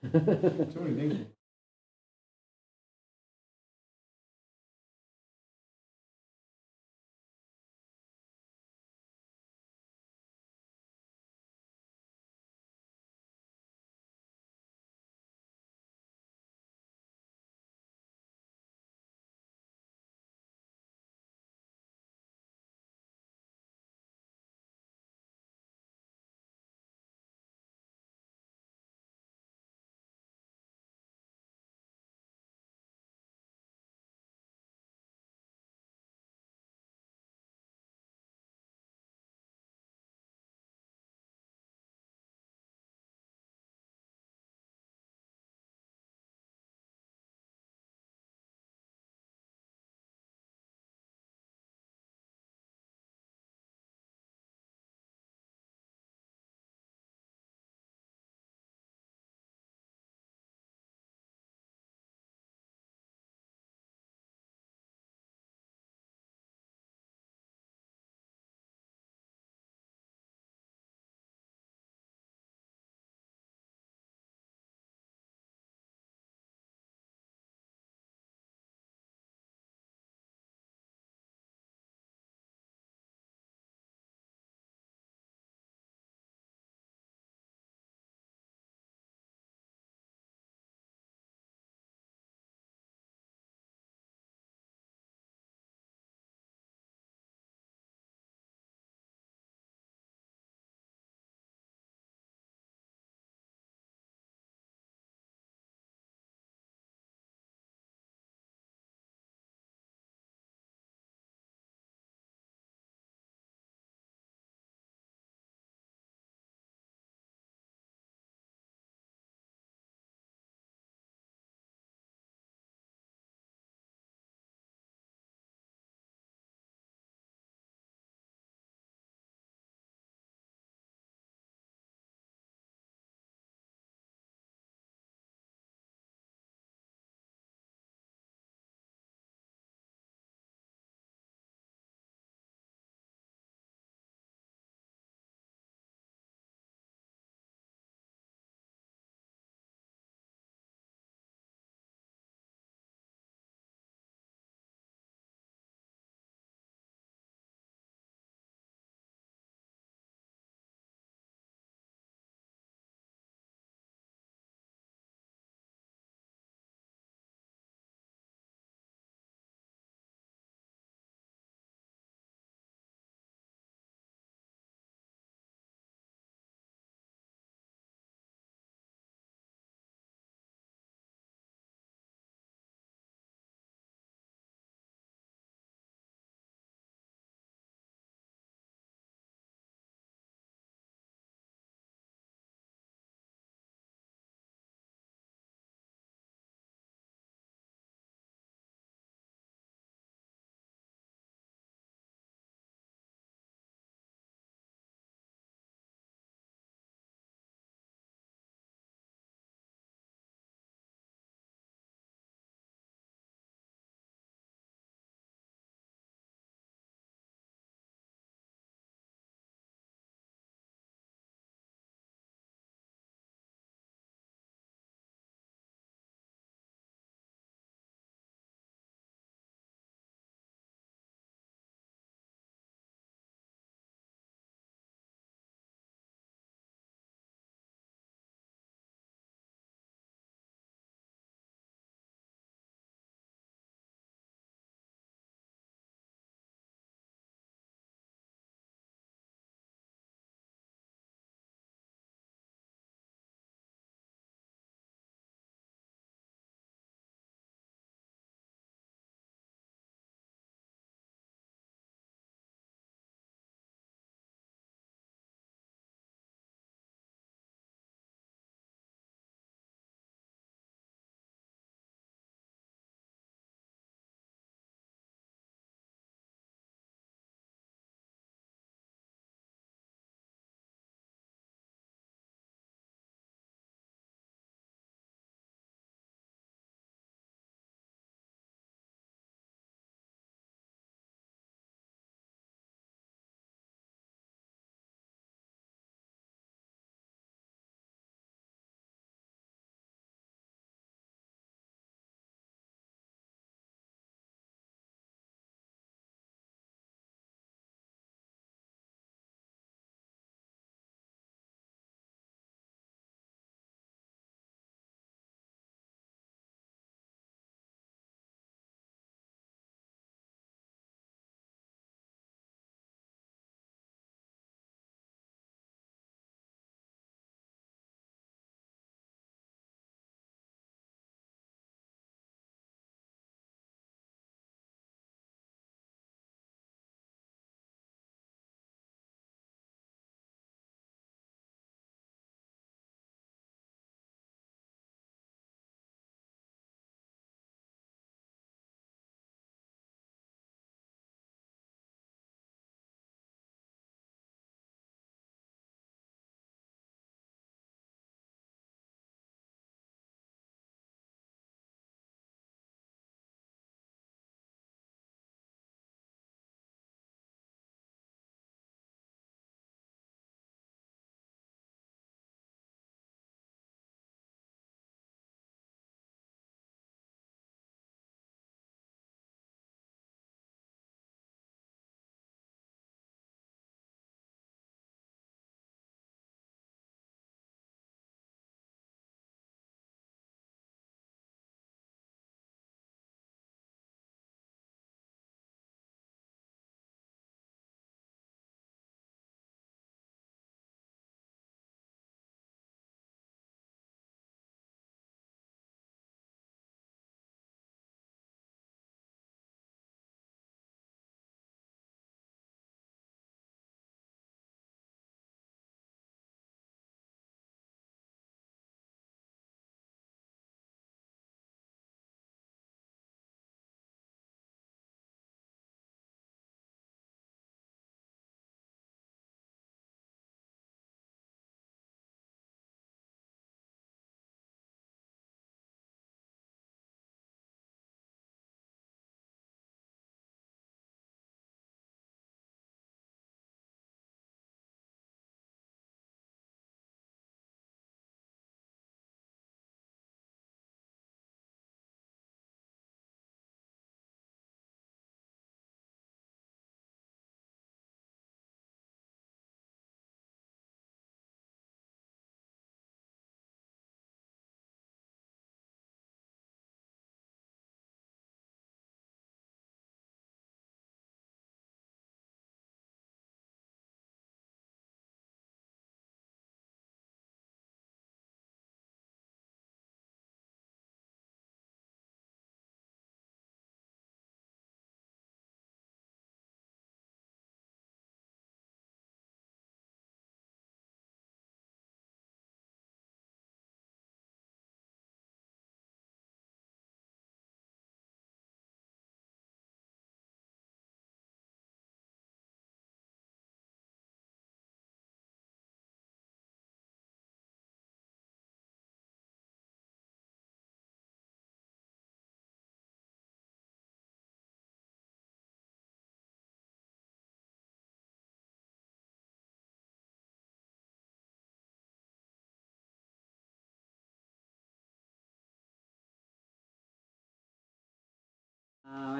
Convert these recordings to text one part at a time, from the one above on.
Too many things.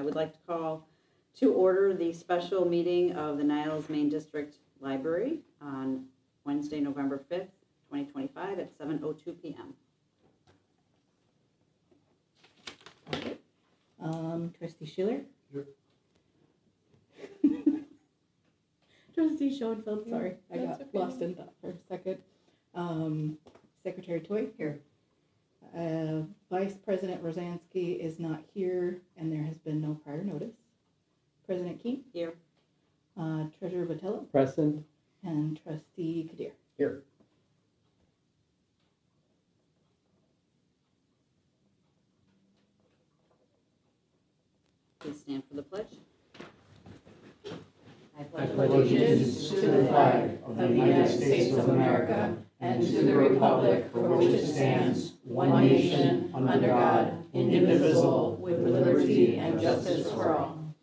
I would like to call to order the special meeting of the Niles Main District Library on Wednesday, November 5th, 2025 at 7:02 p.m. Okay. Trustee Schiller? Here. Trustee Schoenfeld, sorry, I That's got okay. lost in thought for a second. Secretary Toy? Here. Vice President Rosansky is not here, and there has been no prior notice. President Keene? Here. Treasurer Botello? Present. And Trustee Kadir? Here. Please stand for the pledge. I pledge allegiance to the flag of the United States of America and to the republic for which it stands, one nation, under God, indivisible, with liberty and justice for all.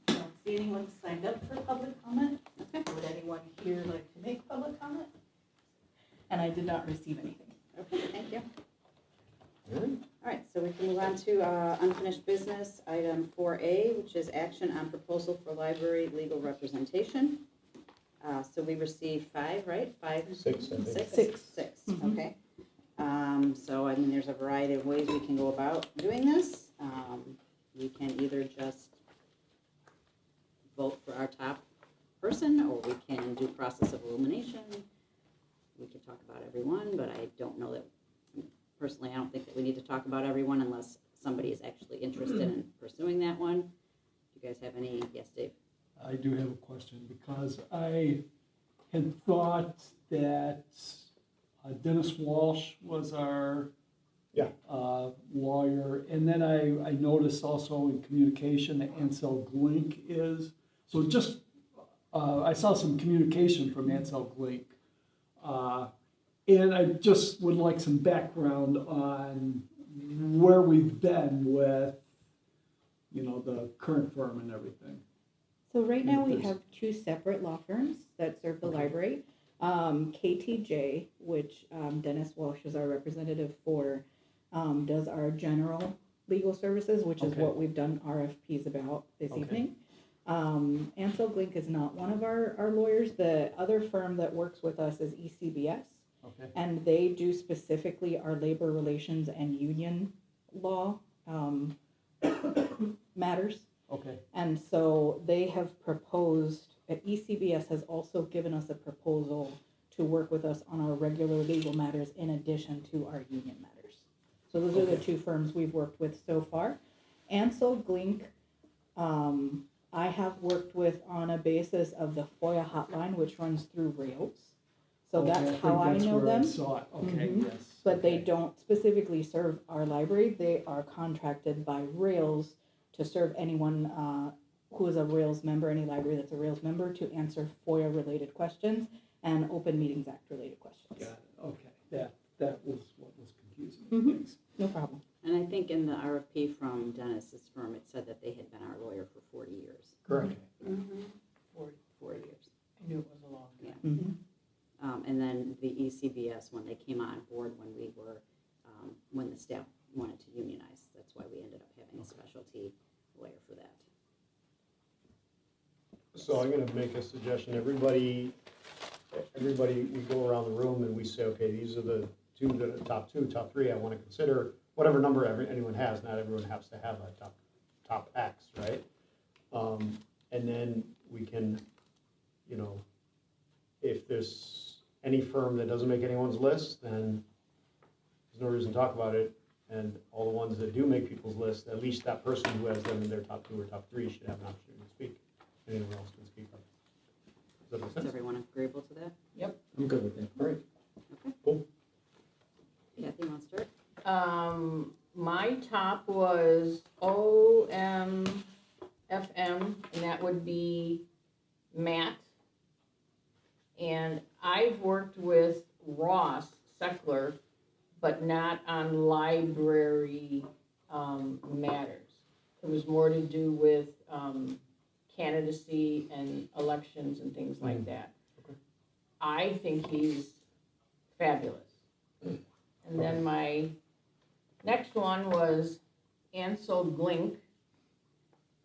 I don't see anyone signed up for public comment. Okay. Would anyone here like to make public comment? And I did not receive anything. Okay, thank you. All right, so we can move on to unfinished business, item 4A, which is action on proposal for library legal representation. So we received 5, right? 5? 6, I think. 6? Six. Mhm. Okay. So, I mean, there's a variety of ways we can go about doing this. We can either just vote for our top person, or we can do process of elimination. We could talk about everyone, but I don't know that, personally, I don't think that we need to talk about everyone unless somebody is actually interested in pursuing that one. Do you guys have any? Yes, Dave? I do have a question, because I had thought that Dennis Walsh was our Yeah. lawyer, and then I noticed also in communication that Ansel Glink is, so just, I saw some communication from Ansel Glink. And I just would like some background on where we've been with, the current firm and everything. So right now we Yes. have two separate law firms that serve the Okay. library. KTJ, which Dennis Walsh is our representative for, does our general legal services, which is Okay. what we've done RFPs about this Okay. evening. Ansel Glink is not one of our lawyers. The other firm that works with us is ECBS, Okay. and they do specifically our labor relations and union law matters. Okay. And so they have proposed, ECBS has also given us a proposal to work with us on our regular legal matters in addition to our union matters. So those are the Okay. two firms we've worked with so far. Ansel Glink, I have worked with on a basis of the FOIA hotline, which runs through Rails. So Okay, that's think how I that's know where them. saw it. Okay, Mhm. yes. But they okay. don't specifically serve our library. They are contracted by Rails to serve anyone who is a Rails member, any library that's a Rails member, to answer FOIA-related questions and Open Meetings Act-related questions. Got it, okay, that was what was confusing. Mhm. Thanks. No problem. And I think in the RFP from Dennis's firm, it said that they had been our lawyer for 40 years. Correct. Mm-hmm. 40 years. I knew it was a long Yeah. Mm-hmm. And then the ECBS, when they came on board, when we were, when the staff wanted to unionize, that's why we ended up having a specialty lawyer for that. So I'm gonna make a suggestion, everybody, we go around the room and we say, okay, these are the top two, top three I wanna consider, whatever number anyone has, not everyone has to have a top X, right? And then we can, if there's any firm that doesn't make anyone's list, then there's no reason to talk about it. And all the ones that do make people's list, at least that person who has them in their top 2 or top 3 should have an opportunity to speak. Anyone else can speak up. Does that make Is sense? everyone agreeable to that? I'm good with that. All right. Okay. Cool. Kathy, you want to start? My top was OMFM, and that would be Matt. And I've worked with Ross Seckler, but not on library matters. It was more to do with candidacy and elections and things like that. Okay. I think he's fabulous. And then my next one was Ansel Glink.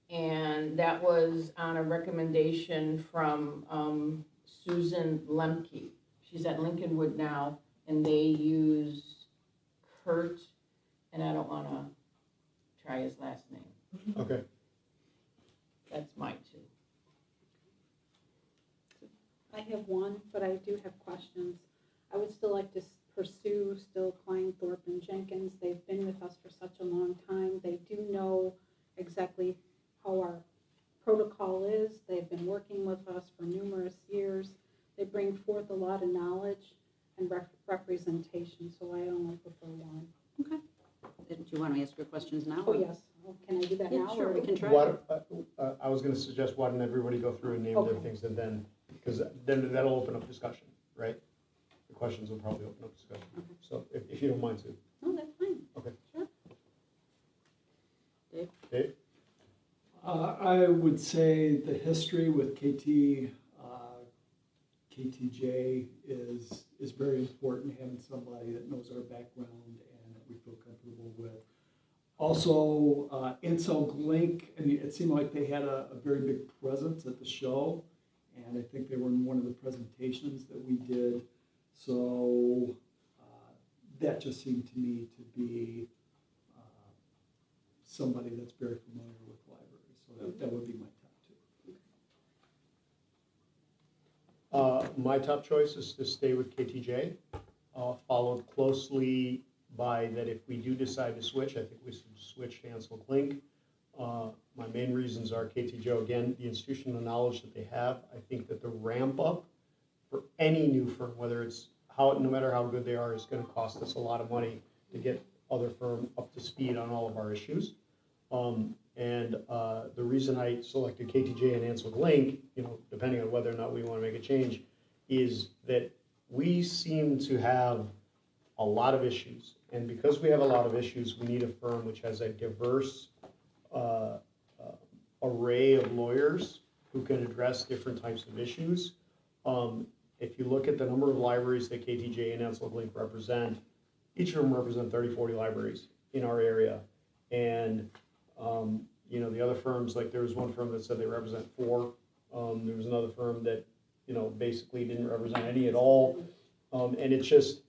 And that was on a recommendation from Susan Lemke. She's at Lincolnwood now, and they use Kurt, and I don't wanna try his last name. Okay, That's my two. I have one, but I do have questions. I would still like to pursue still Kleinthorpe and Jenkins. They've been with us for such a long time. They do know exactly how our protocol is. They've been working with us for numerous years. They bring forth a lot of knowledge and representation, so I only prefer one. Okay. Do you want me to ask your questions now? Oh, yes. Oh, can I do that Yeah, now? sure, or- we can try. I was gonna suggest, why don't everybody go through and name their Okay. things, and then, because then that'll open up discussion, right? The questions will probably open up discussion, Okay. so if you don't mind, Sue. No, that's fine. Okay. Sure. Dave? Dave? I would say the history with KTJ is very important, having somebody that knows our background and that we feel comfortable with. Also, Ansel Glink, I mean, it seemed like they had a very big presence at the show, and I think they were in one of the presentations that we did. So that just seemed to me to be somebody that's very familiar with libraries. So that would be my top two. My top choice is to stay with KTJ, followed closely by that if we do decide to switch, I think we should switch to Ansel Glink. My main reasons are KTJ, again, the institutional knowledge that they have. I think that the ramp up for any new firm, whether it's no matter how good they are, is gonna cost us a lot of money to get other firm up to speed on all of our issues. The reason I selected KTJ and Ansel Glink, depending on whether or not we want to make a change, is that we seem to have a lot of issues. And because we have a lot of issues, we need a firm which has a diverse array of lawyers who can address different types of issues. If you look at the number of libraries that KTJ and Ansel Glink represent, each of them represent 30, 40 libraries in our area. And the other firms, like there was one firm that said they represent 4. There was another firm that, basically didn't represent any at all. And it's just,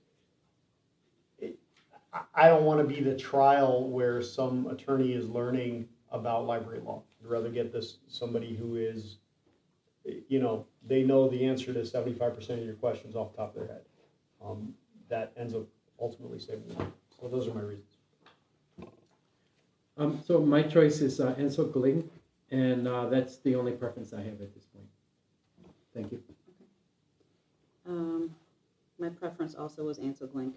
I don't want to be the trial where some attorney is learning about library law. I'd rather get somebody who is, they know the answer to 75% of your questions off the top of their head. That ends up ultimately saving money. So those are my reasons. So my choice is Ansel Glink, and that's the only preference I have at this point. Thank you. My preference also was Ansel Glink,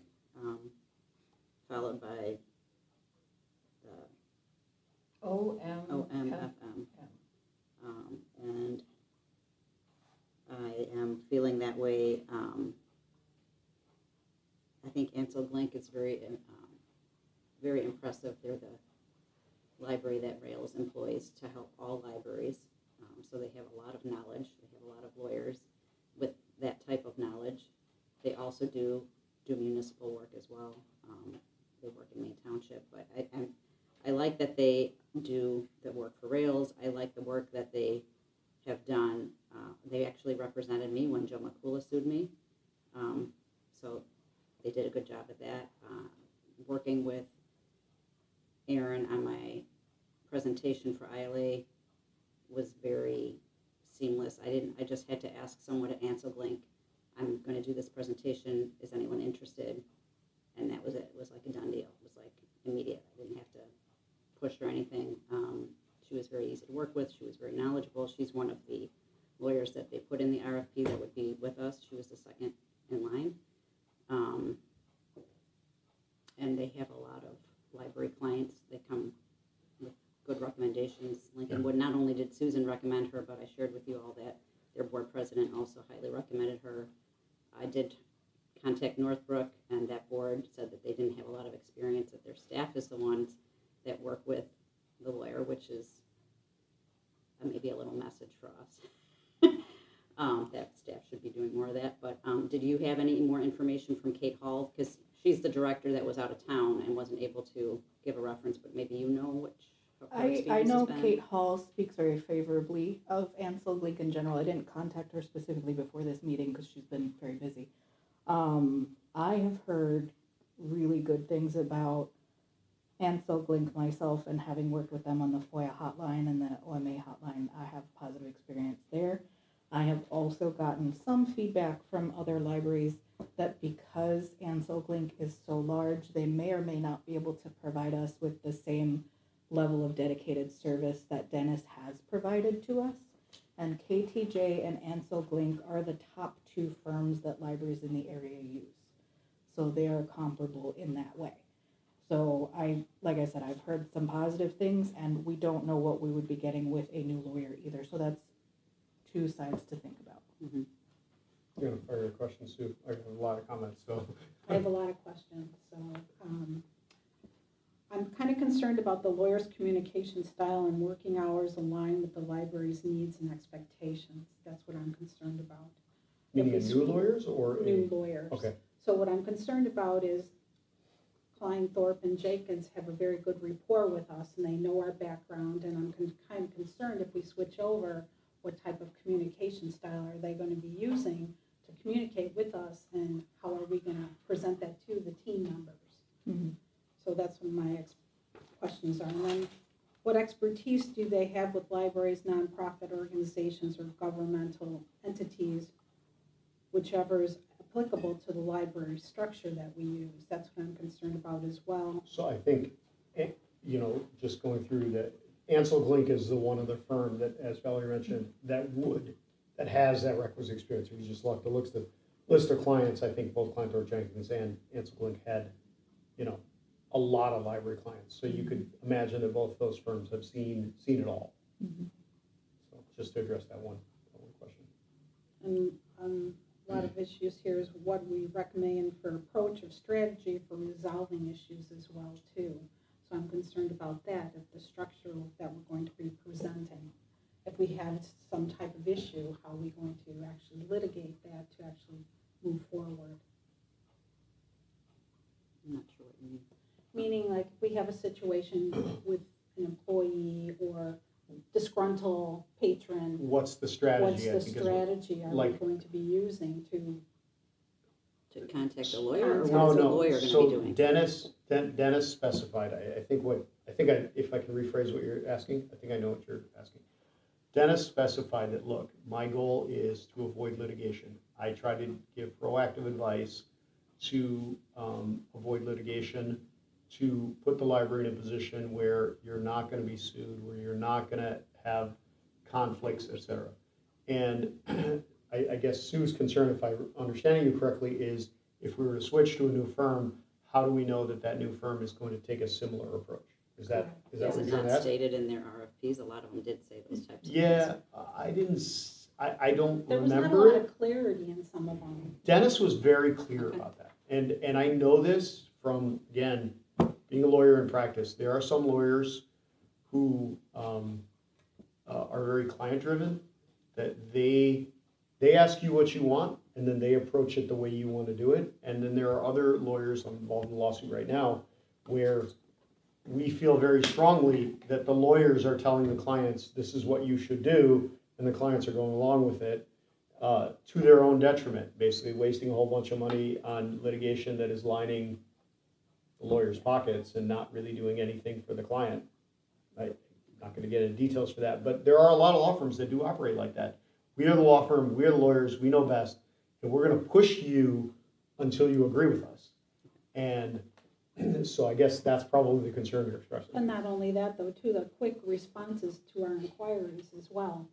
followed by the OMFM. And I am feeling that way. I think Ansel Glink is very impressive. They're the library that Rails employs to help all libraries. So they have a lot of knowledge. They have a lot of lawyers with that type of knowledge. They also do municipal work as well. They work in Maine Township, but I like that they do the work for Rails. I like the work that they have done. They actually represented me when Joe McCullough sued me. So they did a good job at that. Working with Aaron on my presentation for ILA was very seamless. I just had to ask someone at Ansel Glink, I'm going to do this presentation, is anyone interested? And that was it. It was like a done deal. It was like immediate. I didn't have to push or anything. She was very easy to work with. She was very knowledgeable. She's one of the lawyers that they put in the RFP that would be with us. She was the second in line. And they have a lot of library clients. They come with good recommendations. Lincolnwood, not only did Susan recommend her, but I shared with you all that their board president also highly recommended her. I did contact Northbrook, and that board said that they didn't have a lot of experience, that their staff is the ones that work with the lawyer, which is maybe a little message for us. That staff should be doing more of that, but Did you have any more information from Kate Hall? Because she's the director that was out of town and wasn't able to give a reference, but maybe you know which her I experience know has been. Kate Hall speaks very favorably of Ansel Glink in general. I didn't contact her specifically before this meeting because she's been very busy. I have heard really good things about Ansel Glink myself, and having worked with them on the FOIA hotline and the OMA hotline, I have positive experience there. I have also gotten some feedback from other libraries that because Ansel Glink is so large, they may or may not be able to provide us with the same level of dedicated service that Dennis has provided to us. And KTJ and Ansel Glink are the top two firms that libraries in the area use. So they are comparable in that way. So like I said, I've heard some positive things, and we don't know what we would be getting with a new lawyer either. So that's two sides to think about. Mm-hmm. You're gonna fire your question, Sue. I have a lot of comments, so. I have a lot of questions, so, I'm kind of concerned about the lawyer's communication style and working hours align with the library's needs and expectations. That's what I'm concerned about. Meaning If we new speak- lawyers or? New lawyers. Okay. So what I'm concerned about is Klein, Thorpe, and Jenkins have a very good rapport with us, and they know our background, and I'm kind of concerned if we switch over, what type of communication style are they going to be using to communicate with us, and how are we going to present that to the team members? Mm-hmm. So that's what my questions are. And then, what expertise do they have with libraries, nonprofit organizations, or governmental entities, whichever is applicable to the library structure that we use? That's what I'm concerned about as well. So I think, just going through that, Ansel Glink is the one other firm that, as Valerie mentioned, that has that requisite experience. If you just look, the list of clients, I think both Klein Thorpe Jenkins and Ansel Glink had, a lot of library clients. So you could imagine that both those firms have seen it all. Mm-hmm. So just to address that one question. And a lot of issues here is what we recommend for approach or strategy for resolving issues as well too. So I'm concerned about that, if the structure that we're going to be presenting, if we have some type of issue, how are we going to actually litigate that to actually move forward? I'm not sure what you mean. Meaning, like, if we have a situation with an employee or disgruntled patron, What's the strategy? what's I the think is strategy are we like- going to be using to? To contact a lawyer, or No, what's a no. lawyer gonna So be doing? Dennis specified, if I can rephrase what you're asking, I think I know what you're asking. Dennis specified that, look, my goal is to avoid litigation. I try to give proactive advice to avoid litigation, to put the library in a position where you're not gonna be sued, where you're not gonna have conflicts, et cetera. And I guess Sue's concern, if I'm understanding you correctly, is if we were to switch to a new firm, how do we know that that new firm is going to take a similar approach? Is that Is what it you're trying not to ask? stated in their RFPs? A lot of them did say those types of things. Yeah, I don't There was not a remember lot it. of clarity in some of them. Dennis was very clear Okay. about that. And I know this from, again, being a lawyer in practice. There are some lawyers who are very client-driven, that they ask you what you want, and then they approach it the way you want to do it. And then there are other lawyers, I'm involved in a lawsuit right now, where we feel very strongly that the lawyers are telling the clients, this is what you should do, and the clients are going along with it, to their own detriment, basically wasting a whole bunch of money on litigation that is lining the lawyer's pockets and not really doing anything for the client. I'm not going to get into details for that, but there are a lot of law firms that do operate like that. We are the law firm, we are the lawyers, we know best, and we're going to push you until you agree with us. And so I guess that's probably the concern you're expressing. But not only that, though, too, the quick responses to our inquiries as well.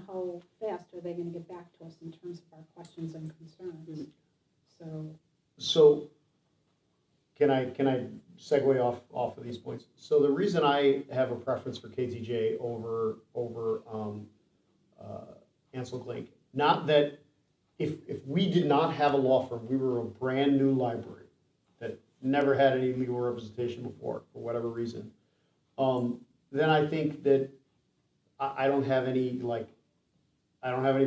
How fast are they going to get back to us in terms of our questions and concerns? So can I segue off of these points? So the reason I have a preference for KTJ over Ansel Glink, not that if we did not have a law firm, we were a brand new library that never had any legal representation before for whatever reason, then I think that I don't have any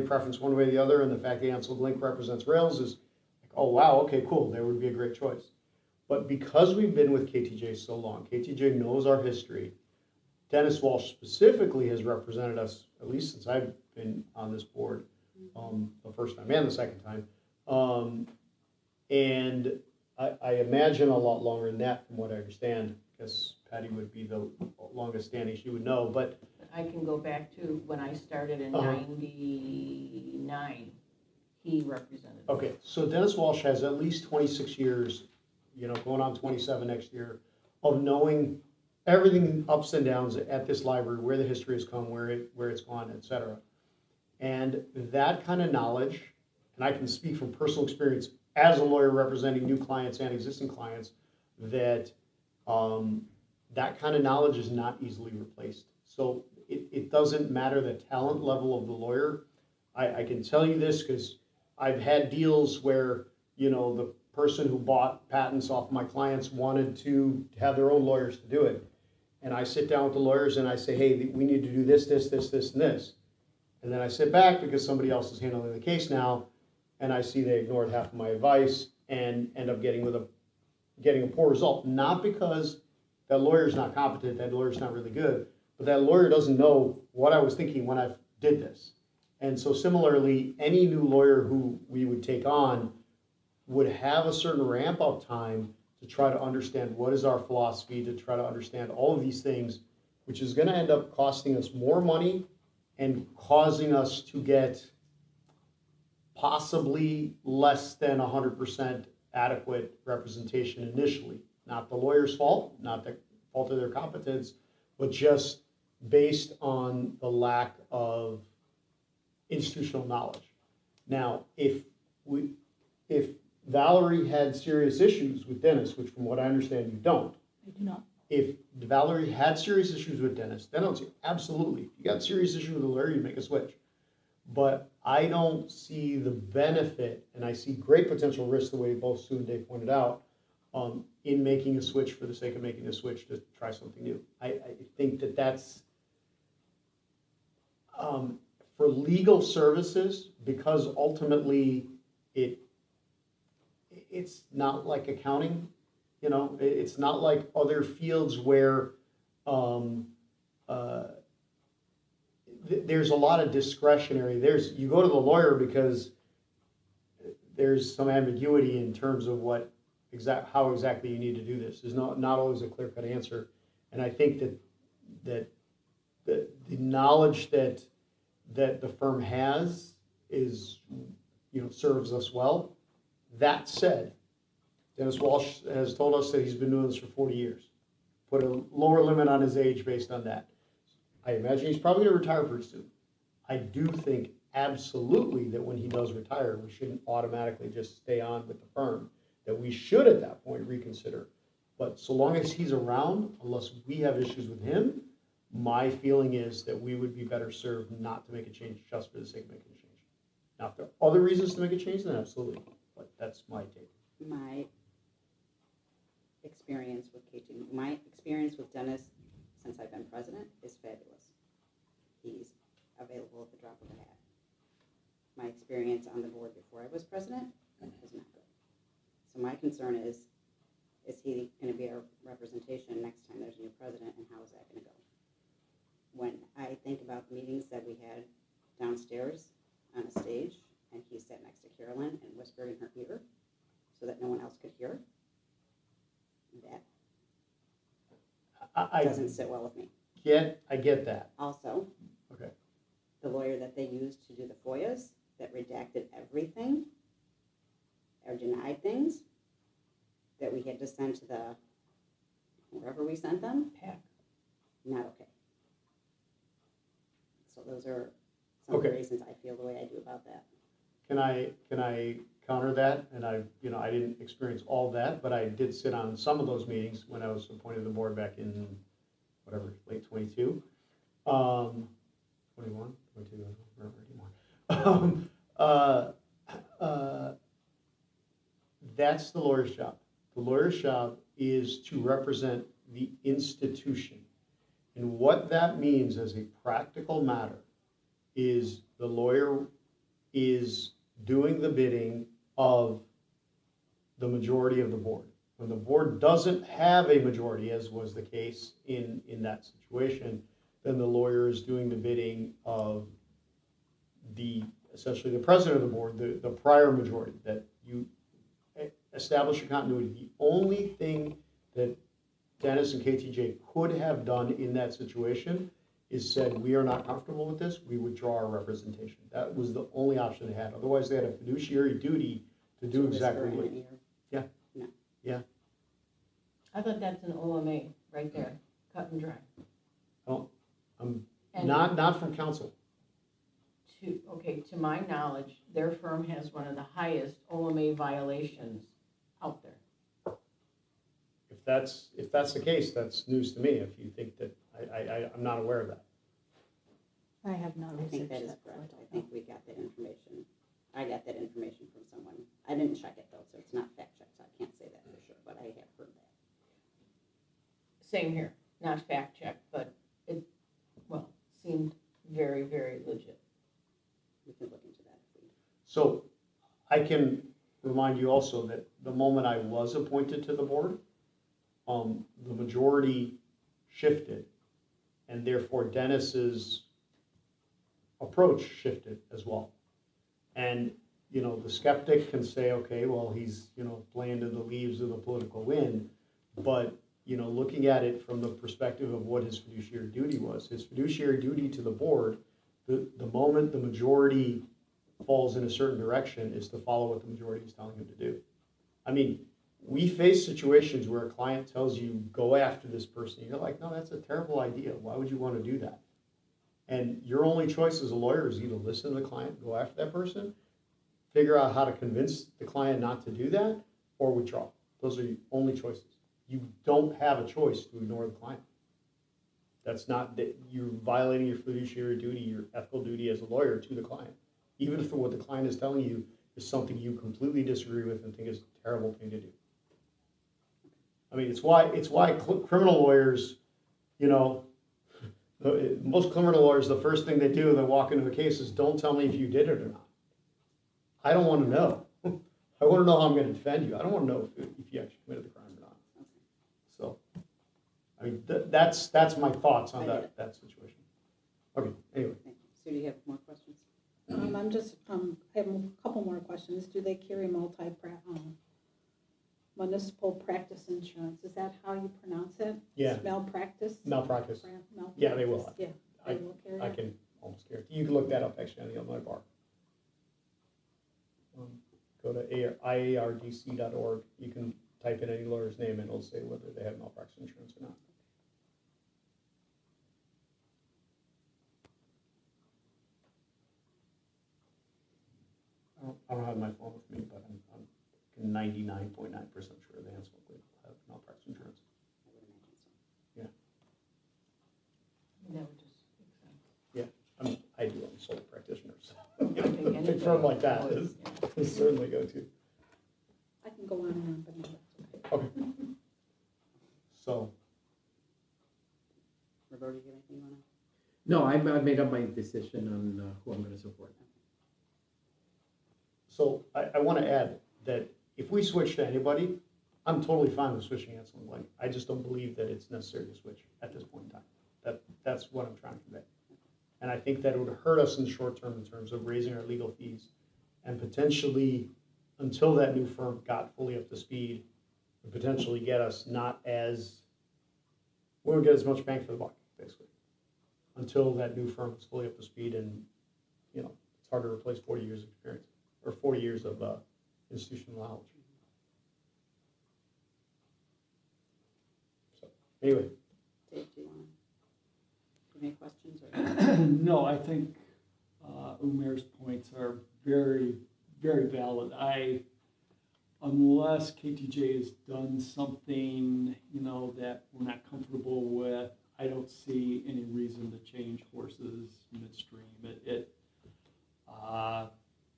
preference one way or the other, and the fact that Ansel Glink represents Rails oh, wow, okay, cool, there would be a great choice. But because we've been with KTJ so long, KTJ knows our history. Dennis Walsh specifically has represented us, at least since I've been on this board, the first time and the second time. And I imagine a lot longer than that, from what I understand. I guess Patty would be the longest standing, she would know, but I can go back to when I started in Uh-huh. 99. He represented. us. okay, so Dennis Walsh has at least 26 years, going on 27 next year, of knowing everything ups and downs at this library, where the history has come, where it's gone, et cetera. And that kind of knowledge, and I can speak from personal experience as a lawyer representing new clients and existing clients, that that kind of knowledge is not easily replaced. So it doesn't matter the talent level of the lawyer. I can tell you this because I've had deals where, the person who bought patents off my clients wanted to have their own lawyers to do it. And I sit down with the lawyers and I say, hey, we need to do this, this, this, this, and this. And then I sit back because somebody else is handling the case now, and I see they ignored half of my advice and end up getting a poor result. Not because that lawyer's not competent, that lawyer's not really good, but that lawyer doesn't know what I was thinking when I did this. And so similarly, any new lawyer who we would take on would have a certain ramp up time to try to understand what is our philosophy, to try to understand all of these things, which is going to end up costing us more money and causing us to get possibly less than 100% adequate representation initially. Not the lawyer's fault, not the fault of their competence, but just based on the lack of institutional knowledge. Now, if Valerie had serious issues with Dennis, which from what I understand you don't, I do not. if Valerie had serious issues with Dennis, then I'd say absolutely. If you got serious issues with a lawyer, you make a switch. But I don't see the benefit, and I see great potential risk, the way both Sue and Dave pointed out, in making a switch for the sake of making a switch to try something new. I think that's for legal services, because ultimately it's not like accounting. It's not like other fields where there's a lot of discretionary. You go to the lawyer because there's some ambiguity in terms of how exactly you need to do this. There's not always a clear-cut answer. And I think that the knowledge that the firm has serves us well. That said, Dennis Walsh has told us that he's been doing this for 40 years. Put a lower limit on his age based on that. I imagine he's probably going to retire pretty soon. I do think absolutely that when he does retire, we shouldn't automatically just stay on with the firm, that we should at that point reconsider. But so long as he's around, unless we have issues with him, my feeling is that we would be better served not to make a change just for the sake of making a change. Now, if there are other reasons to make a change, then absolutely. But that's my take. My experience with Dennis since I've been president is fabulous. He's available at the drop of a hat. My experience on the board before I was president was not good. So my concern is he going to be our representation next time there's a new president, and how is that going to go? When I think about the meetings that we had downstairs on a stage, and he sat next to Carolyn and whispered in her ear so that no one else could hear, that I doesn't sit well with me. get that. Also, Okay. the lawyer that they used to do the FOIAs, that redacted everything, or denied things, that we had to send to wherever we sent them, PAC. not okay. So those are some of the Okay. reasons I feel the way I do about that. Can I counter that? And I didn't experience all of that, but I did sit on some of those meetings when I was appointed to the board back in, late 22. 21, 22, I don't remember anymore. That's the lawyer's job. The lawyer's job is to represent the institution. And what that means as a practical matter is the lawyer is doing the bidding of the majority of the board. When the board doesn't have a majority, as was the case in that situation, then the lawyer is doing the bidding of essentially the president of the board, the prior majority, that you establish a continuity. The only thing that Dennis and KTJ could have done in that situation is said, we are not comfortable with this, we withdraw our representation. That was the only option they had. Otherwise, they had a fiduciary duty to do exactly what. Yeah. No. Yeah. I thought that's an OMA right there, cut and dry. And And not from council. to my knowledge, their firm has one of the highest OMA violations out there. If that's the case, that's news to me. If you think that, I'm not aware of that. I have not I think researched that is that. so correct. don't I think we got that information. I got that information from someone. I didn't check it though, so it's not fact checked, so I can't say that for sure, but I have heard that. Same here, not fact checked, but it, seemed very, very legit. We can look into that if we. So I can remind you also that the moment I was appointed to the board, the majority shifted, and therefore Dennis's approach shifted as well. And, you know, the skeptic can say, okay, well, he's, you know, playing to the leaves of the political wind, but, you know, looking at it from the perspective of what his fiduciary duty was, his fiduciary duty to the board, the moment the majority falls in a certain direction is to follow what the majority is telling him to do. I mean, we face situations where a client tells you, go after this person. You're like, no, that's a terrible idea. Why would you want to do that? And your only choice as a lawyer is either listen to the client, go after that person, figure out how to convince the client not to do that, or withdraw. Those are your only choices. You don't have a choice to ignore the client. That's not, that you're violating your fiduciary duty, your ethical duty as a lawyer to the client. Even if what the client is telling you is something you completely disagree with and think is a terrible thing to do. I mean, it's why criminal lawyers, you know, most criminal lawyers, the first thing they do when they walk into a case is, don't tell me if you did it or not. I don't want to know. I want to know how I'm going to defend you. I don't want to know if you actually committed the crime or not. So, I mean, that's my thoughts on that situation. Okay, anyway. Thank you. Sue, do you have more questions? I'm just, I have a couple more questions. Do they carry municipal practice insurance? Is that how you pronounce it? Yeah. It's malpractice? Malpractice. Malpractice. Yeah, they will. Yeah, they will carry I it. can almost guarantee. You can look that up actually on the Illinois Bar. Go to iardc.org. You can type in any lawyer's name and it'll say whether they have malpractice insurance or not. I don't have my phone with me, but I'm 99.9% sure the Hansel have malpractice insurance. I would imagine so. That would just make sense. I do. I'm a sole practitioner, so I think a big anybody firm like that would, is yeah. certainly go to. I can go on and on, but no, that's okay. Okay. So, Roberta, do you have anything you want to? No, I've made up my decision on who I'm going to support. so I want to add that if we switch to anybody, I'm totally fine with switching Hansel and Glenn. I just don't believe that it's necessary to switch at this point in time. That's what I'm trying to convey. And I think that it would hurt us in the short term in terms of raising our legal fees and potentially, until that new firm got fully up to speed, would potentially get us we won't get as much bang for the buck, basically, until that new firm is fully up to speed. And, you know, it's hard to replace 40 years of experience or 40 years of institutional knowledge. So, anyway. Dave, do you want to give any questions? Or? No, I think Umair's points are very, very valid. Unless KTJ has done something, you know, that we're not comfortable with, I don't see any reason to change horses midstream.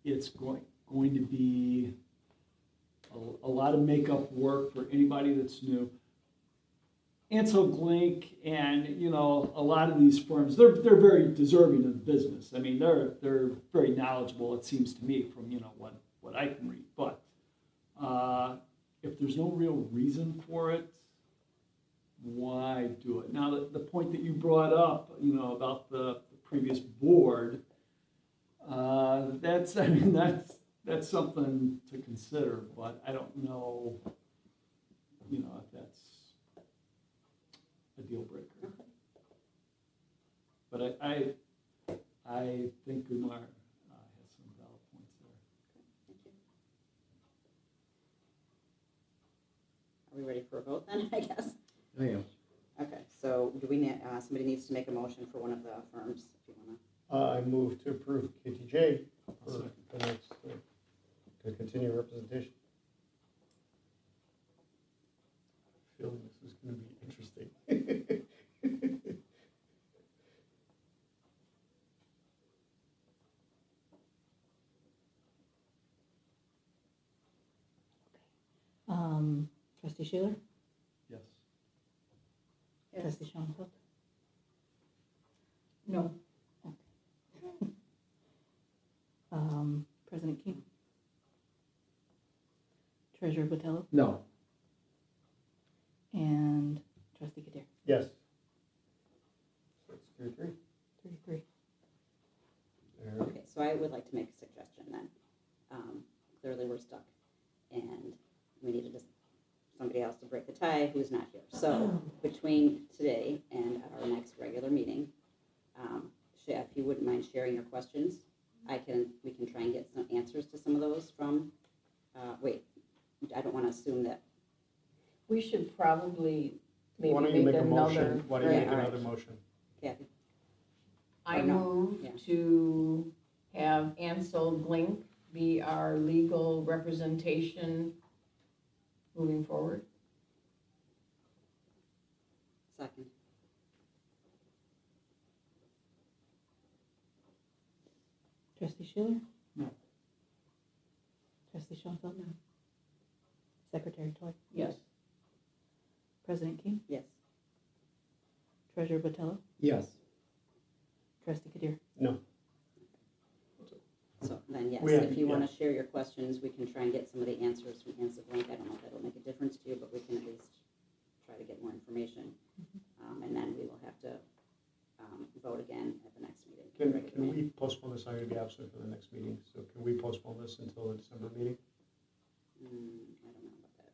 It's going to be a lot of makeup work for anybody that's new. Ansel Glink and, you know, a lot of these firms, they're very deserving of the business. I mean, they're very knowledgeable, it seems to me, from, you know, what I can read. But if there's no real reason for it, why do it? Now, the point that you brought up, you know, about the previous board, that's, I mean, that's something to consider, but I don't know, you know, if that's a deal breaker. But I think Kumar has some valid points there. Thank you. Are we ready for a vote then, I guess? I am. Okay, so do we need, somebody needs to make a motion for one of the firms, if you wanna. I move to approve KTJ I'll for second. the next, to continue representation. Feeling this is gonna be interesting. Trustee Shealer? Yes. Trustee Schoenfeld? No. President King? Treasurer Botello? No. And Trustee Kadir? Yes. 6-3. 3-3. There. Okay, so I would like to make a suggestion then. Clearly, we're stuck, and we needed somebody else to break the tie who's not here. So between today and our next regular meeting, if you wouldn't mind sharing your questions, we can try and get some answers to some of those from, wait, I don't want to assume that, We should probably maybe Why don't you make make a another. motion? Why don't you Right, make all right. another motion? Kathy, I Or no, move yeah. to have Ansel Glink be our legal representation moving forward. second. Trustee Shealer? No. Trustee Schoenfeld? No. Secretary Toy? Yes. President King? Yes. Treasurer Botello? Yes. Trustee Kadir? No. So then, yes, We have- if you want yeah. to share your questions, we can try and get some of the answers from Ansel Link. I don't know if that'll make a difference to you, but we can at least try to get more information. And then we will have to vote again at the next meeting. Can we postpone this? I'm going to be absent for the next meeting, so can we postpone this until the December meeting? I don't know about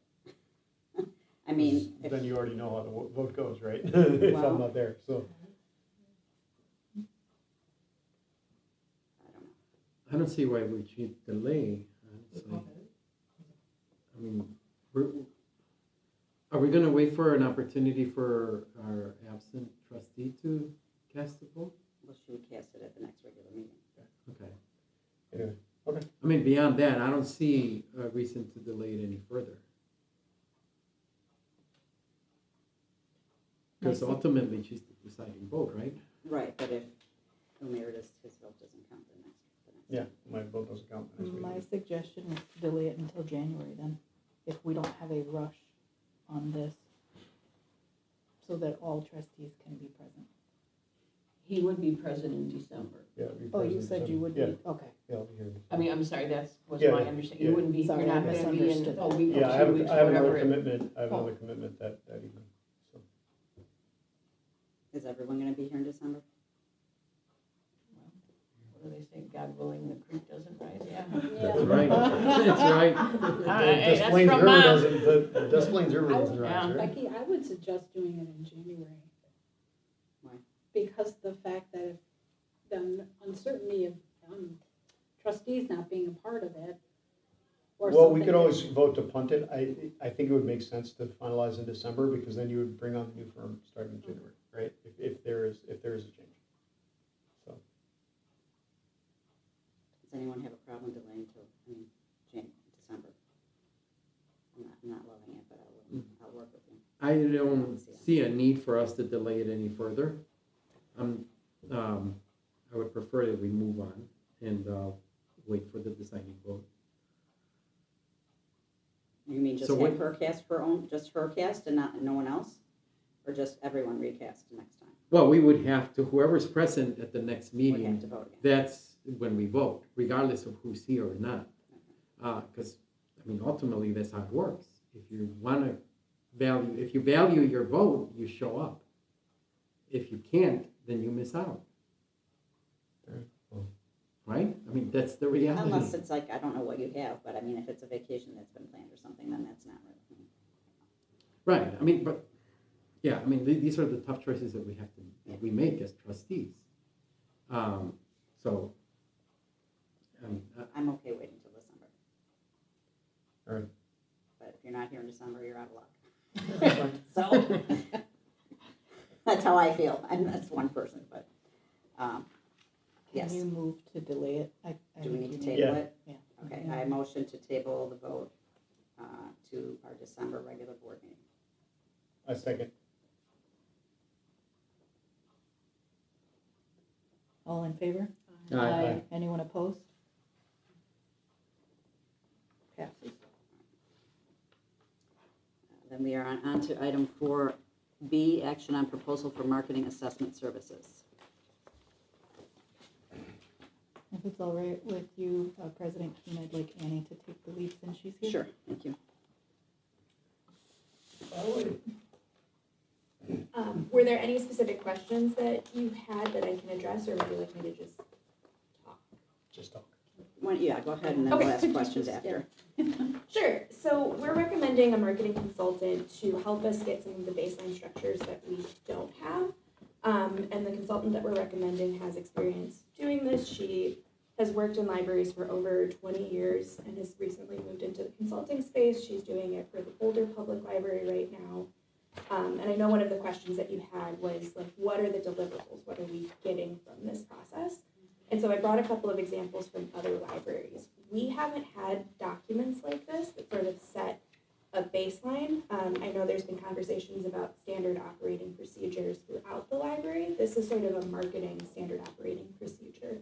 that. I mean, if- Then you already know how the vote goes, right? If Well- I'm not there, so. I don't know. I don't see why we should delay, honestly. I mean, are we gonna wait for an opportunity for our absent trustee to cast the vote? Well, she would cast it at the next regular meeting. Okay. Anyway, I mean, beyond that, I don't see a reason to delay it any further. Because Nice. ultimately, she's the deciding vote, right? Right, but if Emeritus, his vote doesn't count the next. yeah, my vote doesn't count. for the next My meeting. suggestion is to delay it until January then, if we don't have a rush on this, so that all trustees can be present. He would be present in December. Yeah, it'd be Oh, you President said you would be, Yeah, okay. yeah, I'll be here. I mean, I'm sorry, was Yeah, my yeah, understanding. yeah. You wouldn't be, you're Sorry, I not gonna be in misunderstood a that. week or Yeah, I 2 have, weeks, I have whatever. another commitment, I have Oh. another commitment that evening, so. Is everyone gonna be here in December? What do they say, God willing, the creek doesn't rise? Yeah. That's right, that's right. The that's Des Plaines from River Mom. doesn't, the Des Plaines River doesn't Yeah. rise, right? Becky, I would suggest doing it in January. Why? Because the fact that if the uncertainty of trustees not being a part of it, or Well, we something could that- always vote to punt it. I think it would make sense to finalize in December, because then you would bring on the new firm starting in January, right? If there is a change. So, Does anyone have a problem delaying till, December? I'm not loving it, but I'll work with you. I don't see a need for us to delay it any further. I would prefer that we move on and wait for the deciding vote. You mean just So have what- her cast her own, just her cast and no one else? Or just everyone recast next time? Well, we would have to, whoever's present at the next We have meeting, to vote again. that's when we vote, regardless of who's here or not. Because, I mean, ultimately, that's how it works. If you want to if you value your vote, you show up. If you can't, then you miss out. Right? I mean, that's the reality. Unless it's like, I don't know what you have, but I mean, if it's a vacation that's been planned or something, then that's not really. Right, I mean, but, yeah, I mean, these are the tough choices that we make as trustees. So, I'm okay waiting till December. All right. But if you're not here in December, you're out of luck. So, that's how I feel. That's one person, but, yes. Can you move to delay it? Do we need to you table Yeah. it? Yeah. Okay, I motion to table the vote to our December regular board meeting. I second. All in favor? Aye. Anyone opposed? Passes. Then we are on to item 4B, action on proposal for marketing assessment services. If it's all right with you, President Keene, I'd like Annie to take the lead since she's here. Sure, thank you. Were there any specific questions that you had that I can address, or would you like me to just talk? Just talk. Yeah, go ahead and then we'll Okay. ask questions after. Sure. So we're recommending a marketing consultant to help us get some of the baseline structures that we don't have. And the consultant that we're recommending has experience doing this. She has worked in libraries for over 20 years and has recently moved into the consulting space. She's doing it for the Boulder Public Library right now. And I know one of the questions that you had was like, what are the deliverables? What are we getting from this process? And so I brought a couple of examples from other libraries. We haven't had documents like this that sort of set a baseline. I know there's been conversations about standard operating procedures throughout the library. This is sort of a marketing standard operating procedure.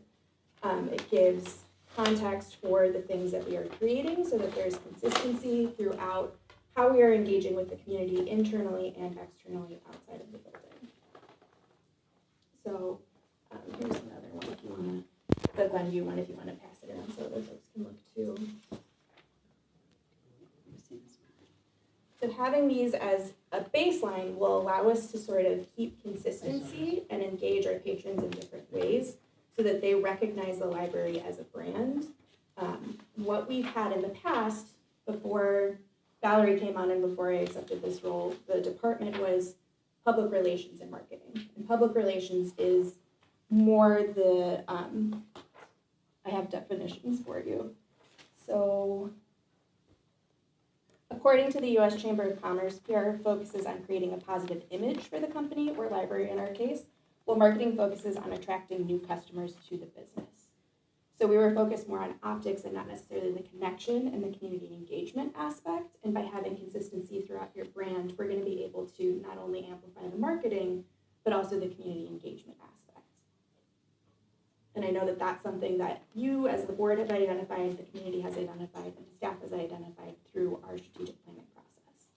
It gives context for the things that we are creating so that there's consistency throughout how we are engaging with the community internally and externally outside of the building. So here's another one if you want to, the Glenview one if you want to pass it around so other folks can look too. So having these as a baseline will allow us to sort of keep consistency and engage our patrons in different ways so that they recognize the library as a brand. What we've had in the past, before Valerie came on and before I accepted this role, the department was public relations and marketing. And public relations is more the, I have definitions for you. So, according to the U.S. Chamber of Commerce, PR focuses on creating a positive image for the company, or library in our case, while marketing focuses on attracting new customers to the business. So we were focused more on optics and not necessarily the connection and the community engagement aspect. And by having consistency throughout your brand, we're going to be able to not only amplify the marketing, but also the community engagement aspect. And I know that that's something that you as the board have identified, the community has identified, and staff has identified through our strategic planning process.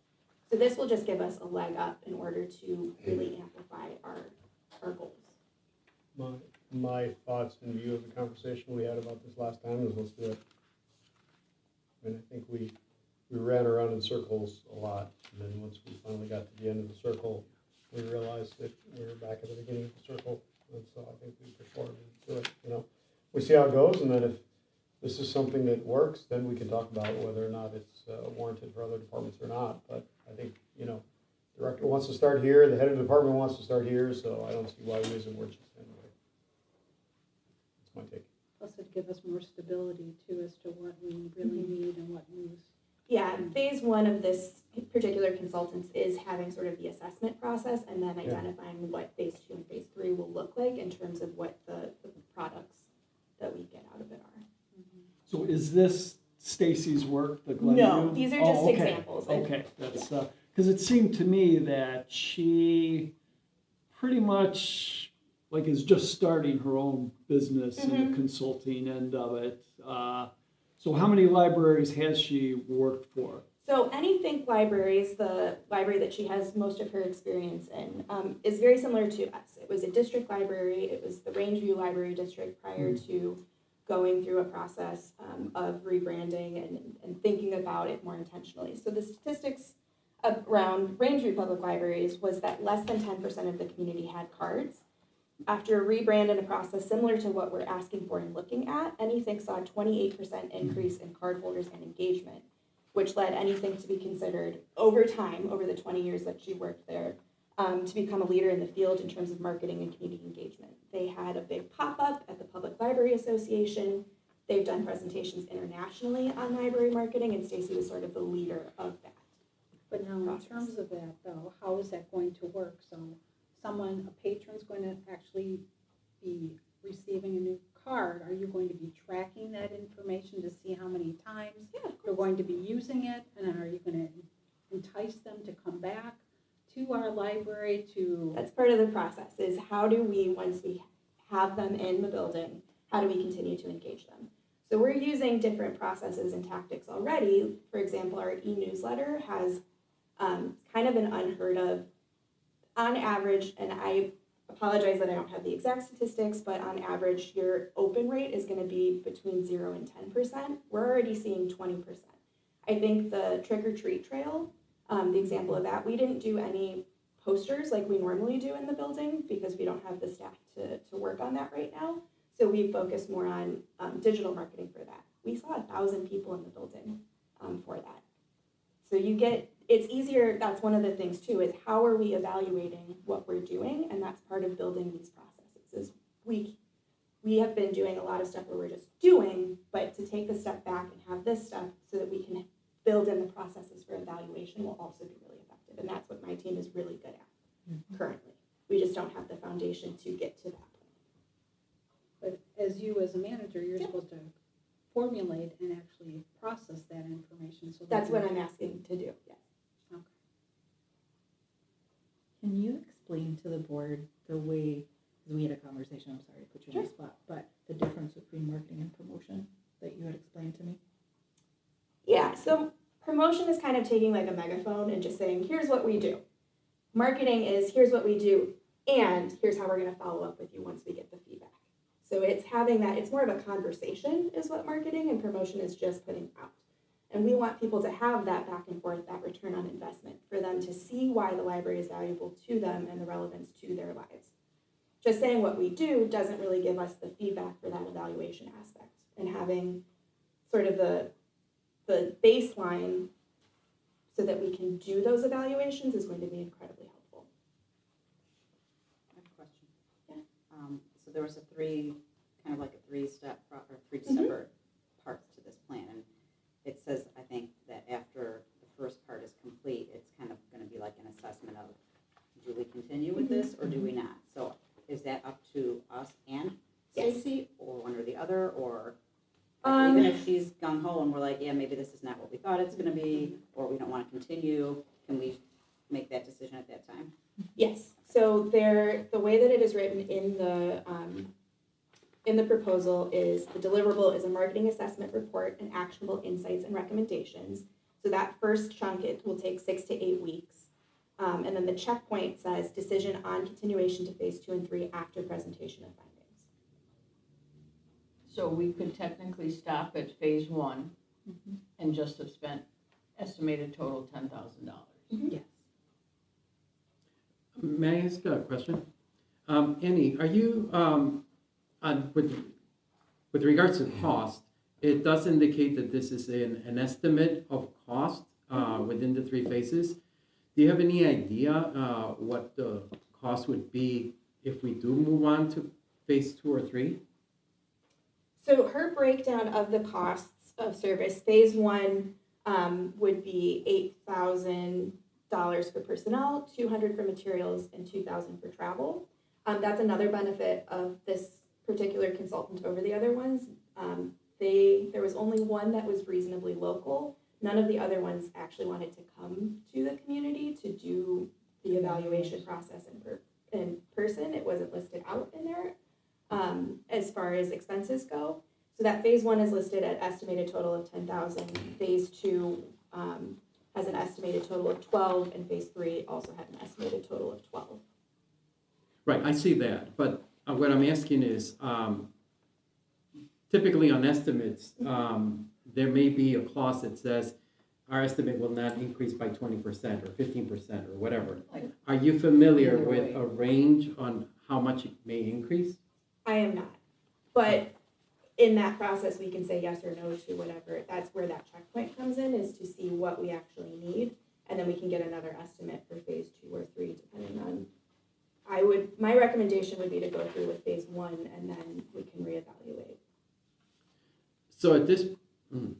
So this will just give us a leg up in order to really amplify our goals. My thoughts in view of the conversation we had about this last time is let's do it. I mean, I think we ran around in circles a lot, and then once we finally got to the end of the circle, we realized that we were back at the beginning of the circle, and so I think we performed and do it, you know. We see how it goes, and then if this is something that works, then we can talk about whether or not it's warranted for other departments or not, but I think, you know, the director wants to start here, the head of the department wants to start here, so I don't see why we as a board should stand in the way. That's my take. Plus it'd give us more stability too as to what we really need and what moves. Yeah, phase one of this particular consultants is having sort of the assessment process and then identifying what phase 2 and phase 3 will look like in terms of what the products that we get out of it are. So is this Stacy's work, the Glenview? No, these are just okay. examples. Okay, that's, because it seemed to me that she pretty much like is just starting her own business in the consulting end of it. So how many libraries has she worked for? So Anythink Libraries, the library that she has most of her experience in, is very similar to us. It was a district library. It was the Rangeview Library District prior to going through a process of rebranding and thinking about it more intentionally. So the statistics around Range Public Libraries was that less than 10% of the community had cards. After a rebrand and a process similar to what we're asking for and looking at, Anythink saw a 28% increase in cardholders and engagement, which led Anythink to be considered over time, over the 20 years that she worked there, to become a leader in the field in terms of marketing and community engagement. They had a big pop-up at the Public Library Association. They've done presentations internationally on library marketing, and Stacy was sort of the leader of that. But now, in process. terms of that, though, how is that going to work? So a patron's going to actually be receiving a new card. Are you going to be tracking that information to see how many times they're going to be using it? And then are you going to entice them to come back to our library to? That's part of the process, is how do we, once we have them in the building, how do we continue to engage them? So we're using different processes and tactics already. For example, our e-newsletter has kind of an unheard of, on average, and I apologize that I don't have the exact statistics, but on average, your open rate is going to be between 0 and 10%. We're already seeing 20%. I think the trick or treat trail, the example of that, we didn't do any posters like we normally do in the building because we don't have the staff to work on that right now. So we focus more on digital marketing for that. We saw 1,000 people in the building for that. So it's easier, that's one of the things too, is how are we evaluating what we're doing? And that's part of building these processes, is we have been doing a lot of stuff where we're just doing, but to take the step back and have this stuff so that we can build in the processes for evaluation will also be really effective. And that's what my team is really good at currently. We just don't have the foundation to get to that point. But as a manager, you're supposed to formulate and actually process that information. So That's what I'm asking to do, yes. Okay. Can you explain to the board the way, because we had a conversation, I'm sorry to put you on the spot, but the difference between marketing and promotion that you had explained to me? Yeah, so promotion is kind of taking like a megaphone and just saying, here's what we do. Marketing is, here's what we do, and here's how we're going to follow up with you once we get the feedback. So it's having that, it's more of a conversation is what marketing, and promotion is just putting out. And we want people to have that back and forth, that return on investment, for them to see why the library is valuable to them and the relevance to their lives. Just saying what we do doesn't really give us the feedback for that evaluation aspect. And having sort of the baseline so that we can do those evaluations is going to be incredibly helpful. I have a question. Yeah. So there was a three step or three separate parts to this plan. And it says, I think, that after the first part is complete, it's kind of going to be like an assessment of, do we continue with this or do we not? So is that up to us and Stacy, or one or the other, or even if she's gung ho and we're like, yeah, maybe this is not what we thought it's going to be, or we don't want to continue, can we make that decision at that time? Yes. So the way that it is written in the proposal is the deliverable is a marketing assessment report and actionable insights and recommendations. So that first chunk, it will take 6 to 8 weeks. And then the checkpoint says decision on continuation to phase 2 and 3 after presentation of findings. So we could technically stop at phase 1 and just have spent estimated total $10,000. Yes. May I ask a question? Annie, are you, with regards to cost, it does indicate that this is an estimate of cost within the 3 phases. Do you have any idea what the cost would be if we do move on to phase 2 or 3? So her breakdown of the costs of service, phase 1 would be $8,000 for personnel, $200 for materials, and $2,000 for travel. That's another benefit of this particular consultant over the other ones. There was only one that was reasonably local. None of the other ones actually wanted to come to the community to do the evaluation process in person. It wasn't listed out in there as far as expenses go. So that phase 1 is listed at estimated total of $10,000. Phase 2 has an estimated total of 12, and phase 3 also had an estimated total of 12. Right, I see that, but what I'm asking is, typically on estimates, there may be a clause that says our estimate will not increase by 20% or 15% or whatever. Like- Are you familiar Either with way. a range on how much it may increase? I am not. But in that process, we can say yes or no to whatever. That's where that checkpoint comes in, is to see what we actually need. And then we can get another estimate for phase 2 or 3, depending on, my recommendation would be to go through with phase 1 and then we can reevaluate. So at this, okay.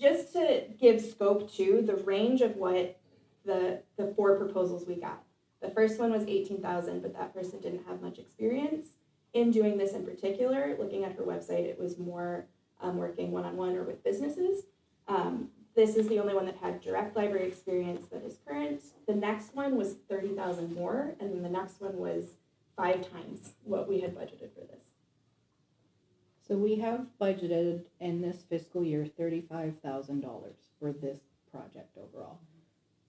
Just to give scope to the range of what the 4 proposals we got. The first one was 18,000, but that person didn't have much experience in doing this in particular. Looking at her website, it was more working one-on-one or with businesses. This is the only one that had direct library experience that is current. The next one was 30,000 more, and then the next one was 5 times what we had budgeted for this. So we have budgeted in this fiscal year $35,000 for this project overall.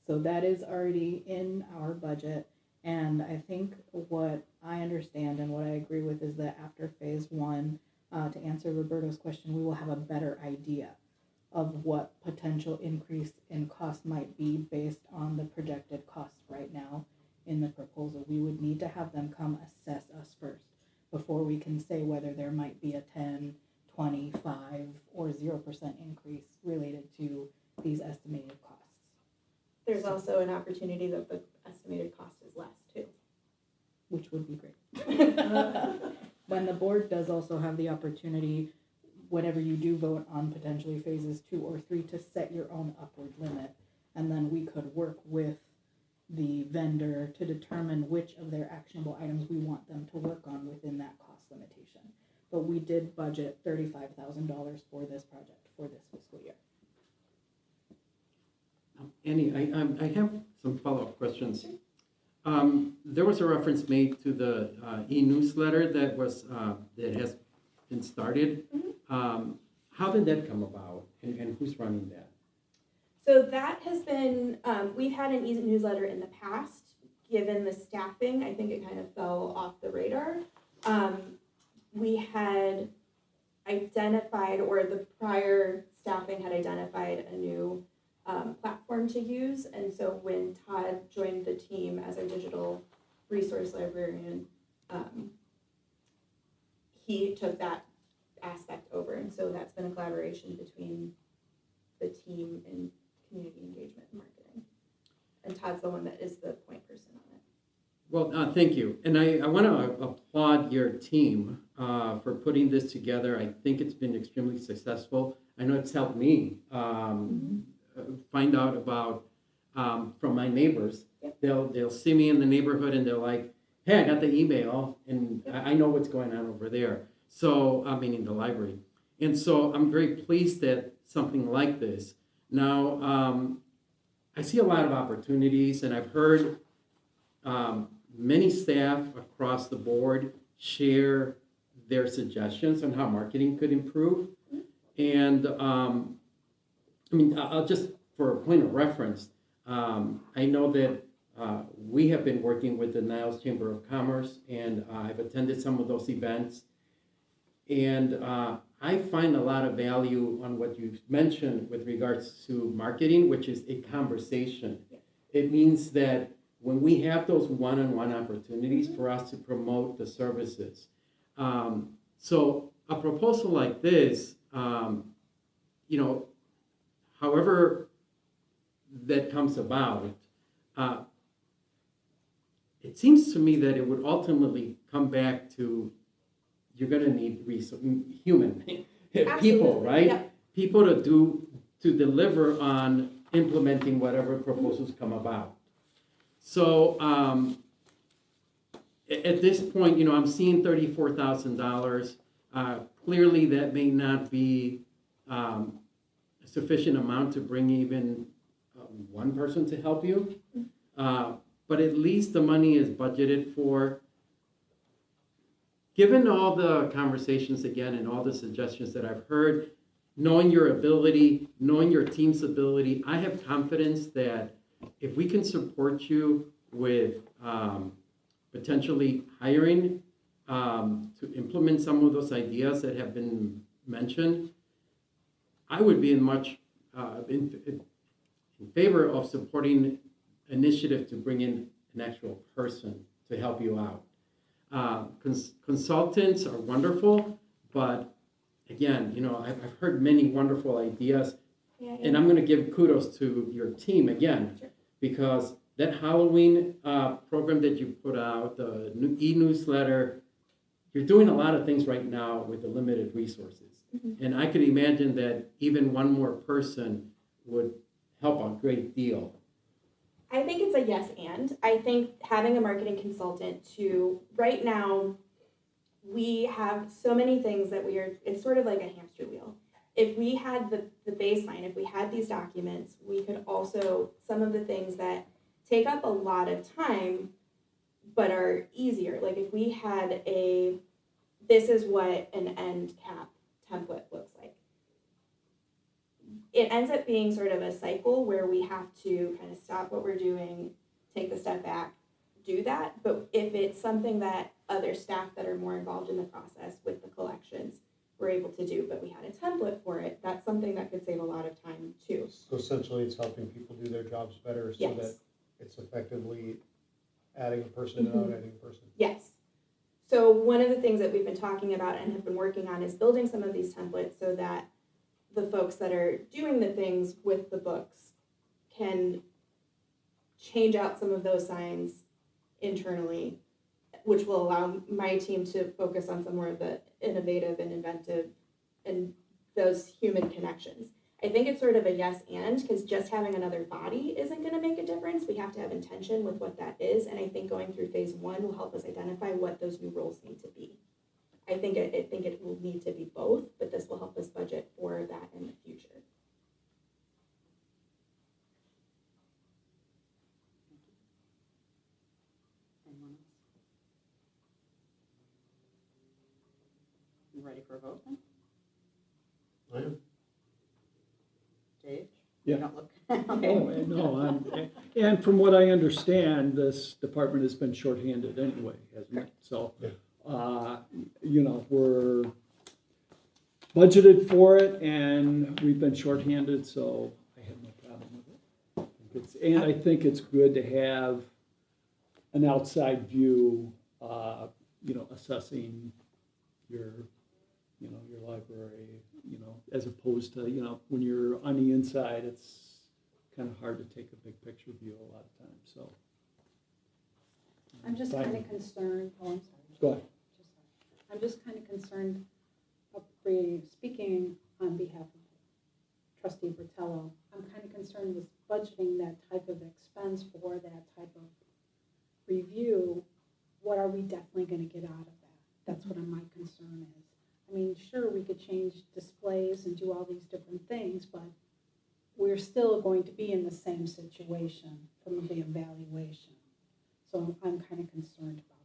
So that is already in our budget, and I think what I understand and what I agree with is that after phase 1, to answer Roberto's question, we will have a better idea of what potential increase in cost might be based on the projected costs right now in the proposal. We would need to have them come assess us first before we can say whether there might be a 10, 25, or 0% increase related to these estimated costs. There's also an opportunity that the estimated cost is less too. Which would be great. When the board does also have the opportunity, whenever you do vote on potentially phases 2 or 3, to set your own upward limit, and then we could work with the vendor to determine which of their actionable items we want them to work on within that cost limitation. But we did budget $35,000 for this project for this fiscal year. Annie, I have some follow-up questions. There was a reference made to the e-newsletter that has been started. How did that come about, and who's running that? So that has been, we've had an e-newsletter in the past. Given the staffing, I think it kind of fell off the radar. We had identified, or the prior staffing had identified a new platform to use. And so when Todd joined the team as our digital resource librarian, he took that aspect over. And so that's been a collaboration between the team and community engagement and marketing. And Todd's the one that is the point person on it. Well, thank you. And I want to applaud your team for putting this together. I think it's been extremely successful. I know it's helped me find out about from my neighbors. Yep. They'll see me in the neighborhood and they're like, hey, I got the email and I know what's going on over there. So, meaning the library. And so I'm very pleased that something like this. Now, I see a lot of opportunities, and I've heard many staff across the board share their suggestions on how marketing could improve. And I'll just, for a point of reference, I know that we have been working with the Niles Chamber of Commerce, and I've attended some of those events. And I find a lot of value on what you mentioned with regards to marketing, which is a conversation. It means that when we have those one-on-one opportunities for us to promote the services. So a proposal like this, however that comes about, it seems to me that it would ultimately come back to you're going to need human people, Absolutely, right? yep. People to deliver on implementing whatever proposals come about. So at this point, I'm seeing $34,000. Clearly, that may not be a sufficient amount to bring even one person to help you, but at least the money is budgeted for. Given all the conversations again and all the suggestions that I've heard, knowing your ability, knowing your team's ability, I have confidence that if we can support you with potentially hiring to implement some of those ideas that have been mentioned, I would be in favor of supporting initiative to bring in an actual person to help you out. Consultants are wonderful, but again, I've heard many wonderful ideas, and I'm going to give kudos to your team again, Sure. because that Halloween program that you put out, the e-newsletter, you're doing a lot of things right now with the limited resources. Mhm. And I could imagine that even one more person would help a great deal. I think it's a yes and. I think having a marketing consultant right now, we have so many things that it's sort of like a hamster wheel. If we had the baseline, if we had these documents, we could also, some of the things that take up a lot of time but are easier. Like if we had this is what an end cap template looks like. It ends up being sort of a cycle where we have to kind of stop what we're doing, take the step back, do that. But if it's something that other staff that are more involved in the process with the collections were able to do, but we had a template for it, that's something that could save a lot of time too. So essentially, it's helping people do their jobs better so that Yes. it's effectively adding a person without adding a person. Yes. So one of the things that we've been talking about and have been working on is building some of these templates so that the folks that are doing the things with the books can change out some of those signs internally, which will allow my team to focus on some more of the innovative and inventive and those human connections. I think it's sort of a yes and, because just having another body isn't going to make a difference. We have to have intention with what that is, and I think going through phase 1 will help us identify what those new roles need to be. I think it will need to be both, but this will help us budget for that in the future. Anyone else? You ready for a vote then? I am. Dave? Yeah. You don't look, Oh, okay. no, and from what I understand, this department has been shorthanded anyway, hasn't it? So, Yeah. we're budgeted for it and we've been shorthanded, so I have no problem with it. And I think it's good to have an outside view, assessing your library, as opposed to, when you're on the inside, it's kind of hard to take a big picture view a lot of times, so. I'm just Fine. kind of concerned, oh, I'm sorry. Go ahead. I'm just kind of concerned, speaking on behalf of Trustee Bertello, I'm kind of concerned with budgeting that type of expense for that type of review. What are we definitely going to get out of that? That's what my concern is. I mean, sure, we could change displays and do all these different things, but we're still going to be in the same situation from the evaluation. So I'm kind of concerned about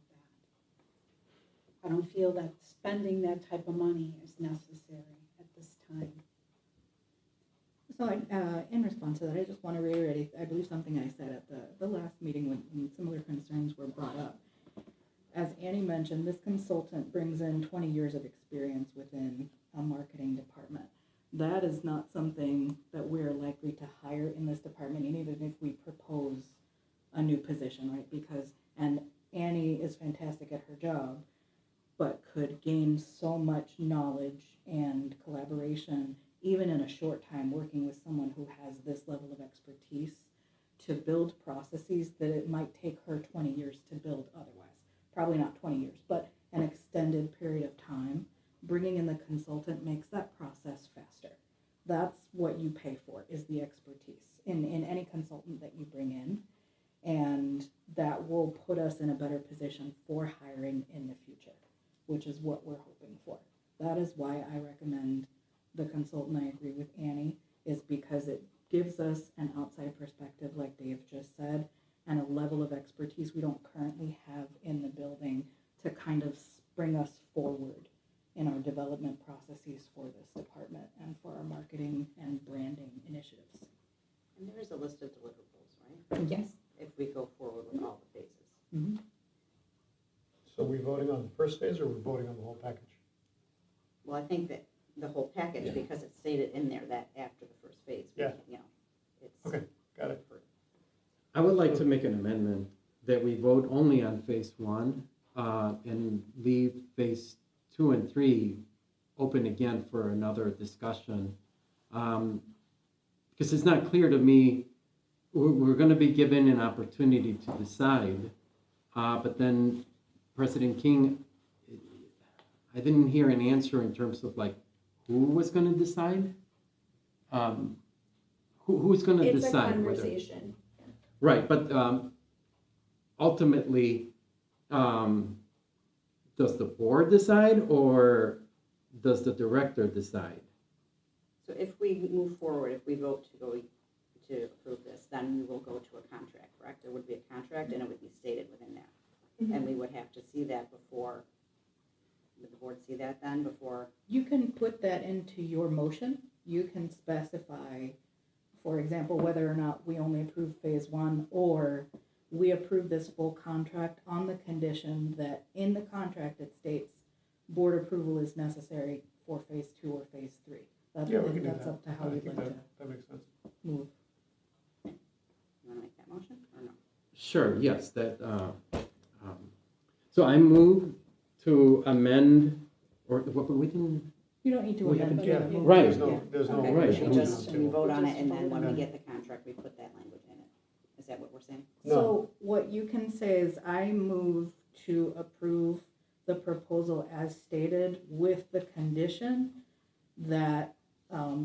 that. I don't feel that spending that type of money is necessary at this time. So in response to that, I just want to reiterate, I believe something I said at the last meeting when similar concerns were brought up. As Annie mentioned, this consultant brings in 20 years of experience within a marketing department. That is not something that we're likely to hire in this department, even if we propose a new position, right? And Annie is fantastic at her job, but could gain so much knowledge and collaboration, even in a short time working with someone who has this level of expertise to build processes that it might take her 20 years to build otherwise. Probably not 20 years, but an extended period of time. Bringing in the consultant makes that process faster. That's what you pay for, is the expertise in any consultant that you bring in. And that will put us in a better position for hiring in the future, which is what we're hoping for. That is why I recommend the consultant. I agree with Annie, is because it gives us an outside perspective, like Dave just said, and a level of expertise we don't currently have in the building to kind of bring us forward in our development processes for this department and for our marketing and branding initiatives. And there is a list of deliverables, right? Yes. If we go forward with all the phases. Mm-hmm. So are we voting on the first phase or are we voting on the whole package? Well, I think that the whole package, Yeah. because it's stated in there that after the first phase, we Yeah. can, you know, it's. Okay, got it. I would like to make an amendment that we vote only on phase one, and leave phase 2 and 3 open again for another discussion. Because it's not clear to me, we're gonna be given an opportunity to decide, but then President King, I didn't hear an answer in terms of like, who was gonna decide? Who's gonna It's a decide whether? conversation. Right, but ultimately, does the board decide or does the director decide? So if we move forward, if we vote to go to approve this, then we will go to a contract, correct? There would be a contract and it would be stated within that. Mhm. And we would have to see that before, would the board see that then before? You can put that into your motion. You can specify, for example, whether or not we only approve phase one or we approve this full contract on the condition that in the contract it states board approval is necessary for phase 2 or phase 3. That's, Yeah, we can do that's that. up to how I you'd think like to that makes sense. move. You wanna make that motion or no? Sure, yes, that, so I move to amend, or, we didn't, You don't need to We amend, haven't- but Yeah, you move. Right. There's no. Okay, right, we we just, to- we vote on it Just and then when we vote. get the contract, we put that language in it. Is that what we're saying? No, So what you can say is I move to approve the proposal as stated with the condition that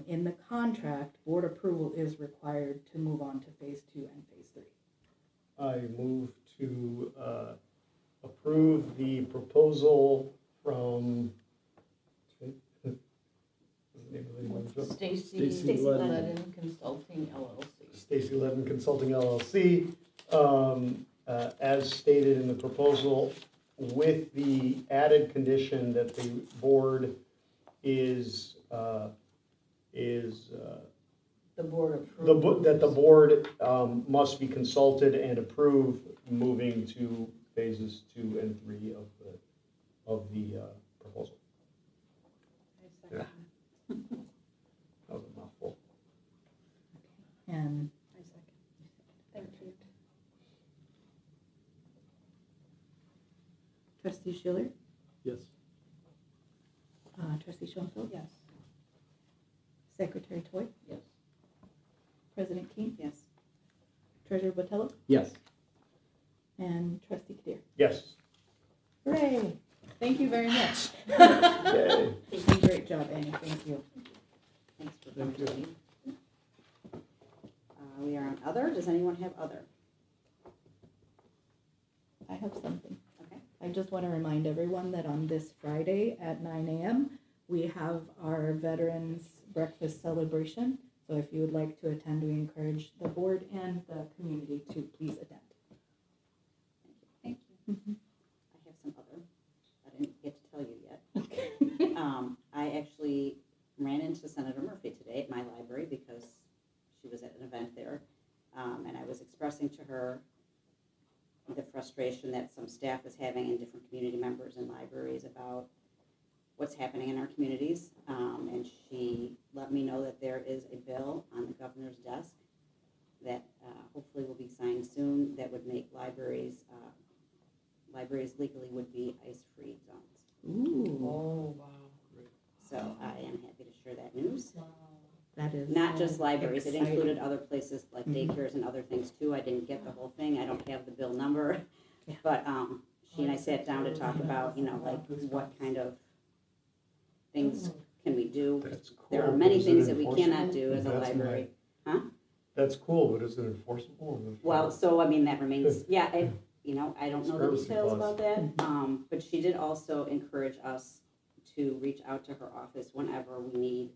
in the contract, board approval is required to move on to phase 2 and phase 3. I move to approve the proposal from, what's the name of the name? Stacy Stacy Ledden Consulting LLC. Stacy Levin Consulting LLC, as stated in the proposal, with the added condition that the board is The board the, approved. that the board must be consulted and approve moving to phases 2 and 3 of the proposal. I second. That was a mouthful. And I second. Thank you. trustee Schiller, yes. trustee Schoenfeld, Yes. secretary Toy, Yes. president Keen, Yes. treasurer Botello, Yes. and trustee Kadir. Yes. Hooray! Thank you very much. Yay. You did a great job, Annie, thank you. Thanks for coming Thank to me. We are on other. Does anyone have other? I have something. Okay. I just want to remind everyone that on this Friday at 9 a.m., we have our Veterans Breakfast celebration. So if you would like to attend, we encourage the board and the community to please attend. Thank you. Mhm. I have some other. I didn't get to tell you yet. I actually ran into Senator Murphy today at my library because she was at an event there. And I was expressing to her the frustration that some staff is having and different community members and libraries about what's happening in our communities. And she let me know that there is a bill on the governor's desk that hopefully will be signed soon that would make libraries legally would be ICE-free zones. Ooh, Oh, wow. So I am happy to share that news. that is Not just libraries, it exciting. included other places like Mhm. daycares and other things too. I didn't get the whole thing, I don't have the bill number. Yeah. But she and I sat down to talk about, like what kind of things can we do. That's cool. There are many Is it things that we cannot enforceable? do as a That's library. That's cool, but is it enforceable? Well, so, I mean, that remains, yeah, I don't know the Privacy details clause. about that. But she did also encourage us to reach out to her office whenever we need,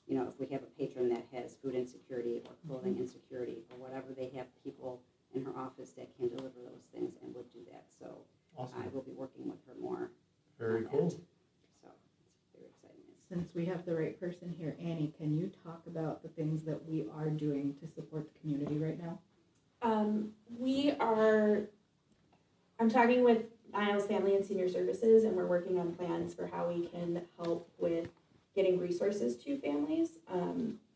if we have a patron that has food insecurity or clothing insecurity or whatever, they have people in her office that can deliver those things and would do that. So I Awesome, will be working with her more very on cool. that. So it's very exciting. Since we have the right person here, Annie, can you talk about the things that we are doing to support the community right now? I'm talking with Niles Family and Senior Services, and we're working on plans for how we can help with getting resources to families,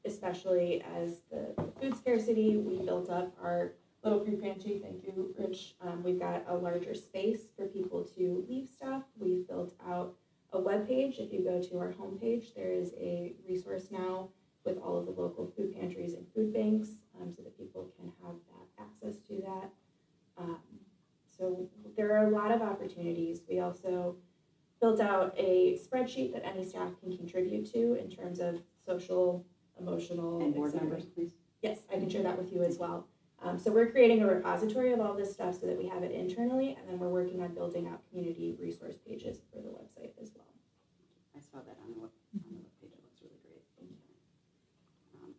especially as the food scarcity. We built up our little food pantry. Thank you, Rich. We've got a larger space for people to leave stuff. We've built out a webpage. If you go to our homepage, there is a resource now with all of the local food pantries and food banks, so that people can have that access to that. So there are a lot of opportunities. We also built out a spreadsheet that any staff can contribute to in terms of social, emotional, And board et cetera. members, please. Yes, I can share that with you as well. So we're creating a repository of all this stuff so that we have it internally, and then we're working on building out community resource pages for the website as well. I saw that on the webpage. It looks really great. Thank you.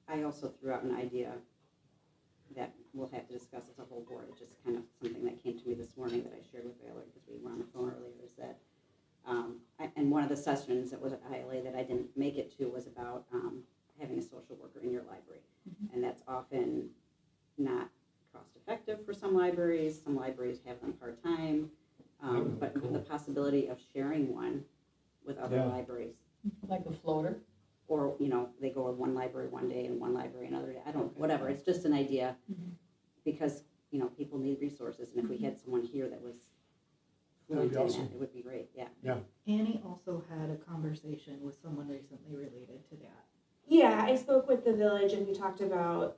I also threw out an idea that we'll have to discuss as a whole board. It's just kind of something that came to me this morning that I shared with Valerie because we were on the phone earlier, is that, and one of the sessions that was at ILA that I didn't make it to was about having a social worker in your library. Mm-hmm. And that's often not cost effective for some libraries. Some libraries have them part-time. But Cool. the possibility of sharing one with other Yeah. libraries, Like a floater? or, they go to one library one day and one library another day, I don't, whatever, it's just an idea. Mhm. Because, people need resources, and if we had someone here that was That'd fluent be in awesome. it, it would be great, yeah. Annie also had a conversation with someone recently related to that. Yeah, I spoke with the village and we talked about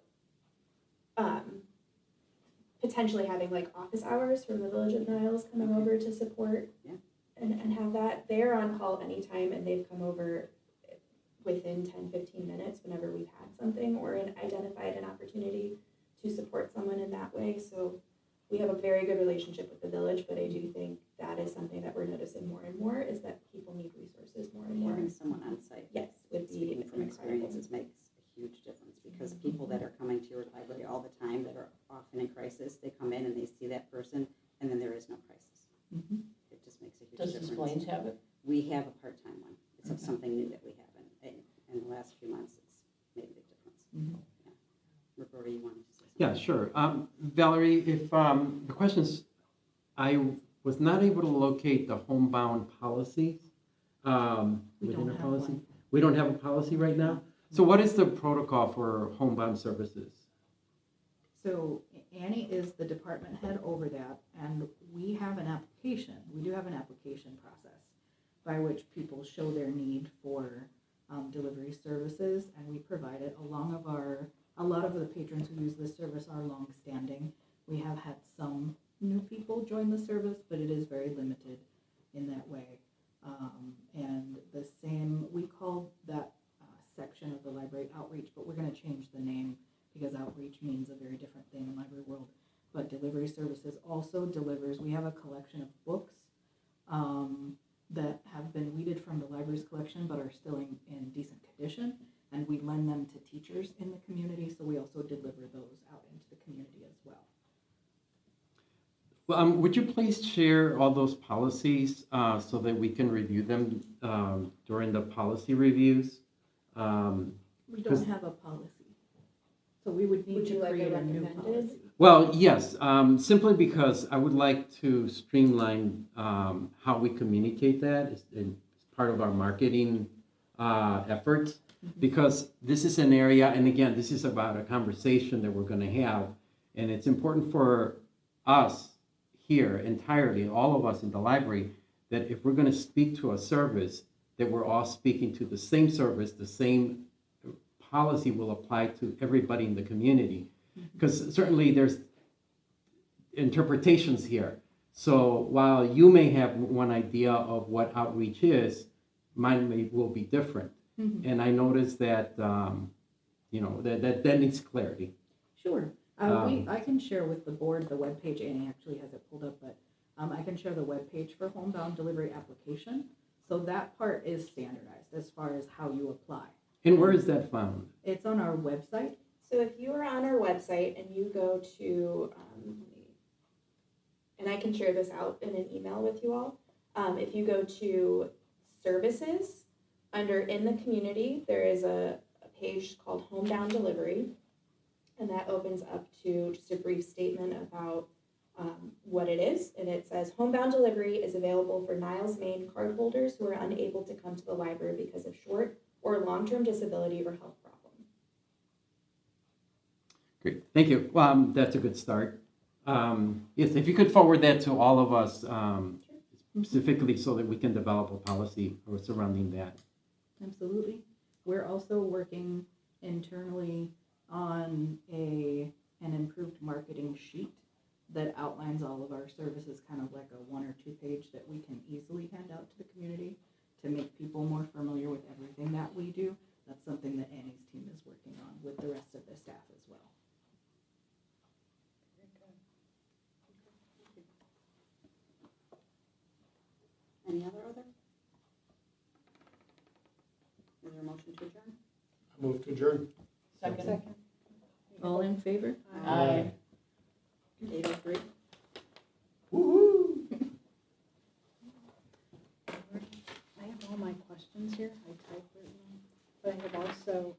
potentially having like office hours from the Village of Niles coming Okay. over to support Yeah. and have that. They're on call anytime and they've come over within 10, 15 minutes whenever we've had something or identified an opportunity to support someone in that way. So we have a very good relationship with the village, but I do think that is something that we're noticing more and more, is that people need resources more and more. Having someone on site, Yes, would be speaking from incredible. experiences, makes a huge difference, because people that are coming to your library all the time, that are often in crisis, they come in and they see that person, and then there is no crisis. Mhm. It just makes a huge Does difference. Des Plaines have it? We have a part-time one. It's Okay. something new that we haven't. In the last few months, it's made a big difference. Mhm. Roberta, you wanted to say something? Yeah, sure. Valerie, if the questions, I was not able to locate the homebound policies. We within don't our have policy. one. We don't have a policy right now. So what is the protocol for homebound services? So Annie is the department head over that, and we have an application. We do have an application process by which people show their need for delivery services, and we provide it along of a lot of the patrons who use this service are longstanding. We have had some new people join the service, but it is very limited in that way. And the same, we call that section of the library outreach, but we're going to change the name because outreach means a very different thing in library world. But delivery services also delivers, we have a collection of books that have been weeded from the library's collection but are still in decent condition, and we lend them to teachers in the community, so we also deliver those out into the community as well. Well, would you please share all those policies so that we can review them during the policy reviews? We Because- don't have a policy, so we would need Would you to like a create a new recommended? policy. Well, yes, simply because I would like to streamline how we communicate that as part of our marketing efforts. Because this is an area, and again, this is about a conversation that we're going to have, and it's important for us here entirely, all of us in the library, that if we're going to speak to a service, that we're all speaking to the same service, the same policy will apply to everybody in the community. Because certainly there's interpretations here. So while you may have one idea of what outreach is, mine will be different. Mhm. And I noticed that, that needs clarity. Sure. I can share with the board the webpage. Annie actually has it pulled up, but I can share the webpage for homebound delivery application. So that part is standardized as far as how you apply. And where is that found? It's on our website. So if you are on our website and you go to, and I can share this out in an email with you all. If you go to services, under in the community, there is a page called Homebound Delivery. And that opens up to just a brief statement about what it is, and it says homebound delivery is available for Niles, Maine cardholders who are unable to come to the library because of short or long-term disability or health problem. Great, thank you. That's a good start. Yes, if you could forward that to all of us, specifically so that we can develop a policy or surrounding that. Absolutely. We're also working internally on an improved marketing sheet that outlines all of our services, kind of like a 1 or 2 page that we can easily hand out to the community to make people more familiar with everything that we do. That's something that Annie's team is working on with the rest of the staff as well. Any other? Is there a motion to adjourn? Move to adjourn. Second. All in favor? Aye. 8:03. Woo-hoo! I have all my questions here, I typed it, but I have also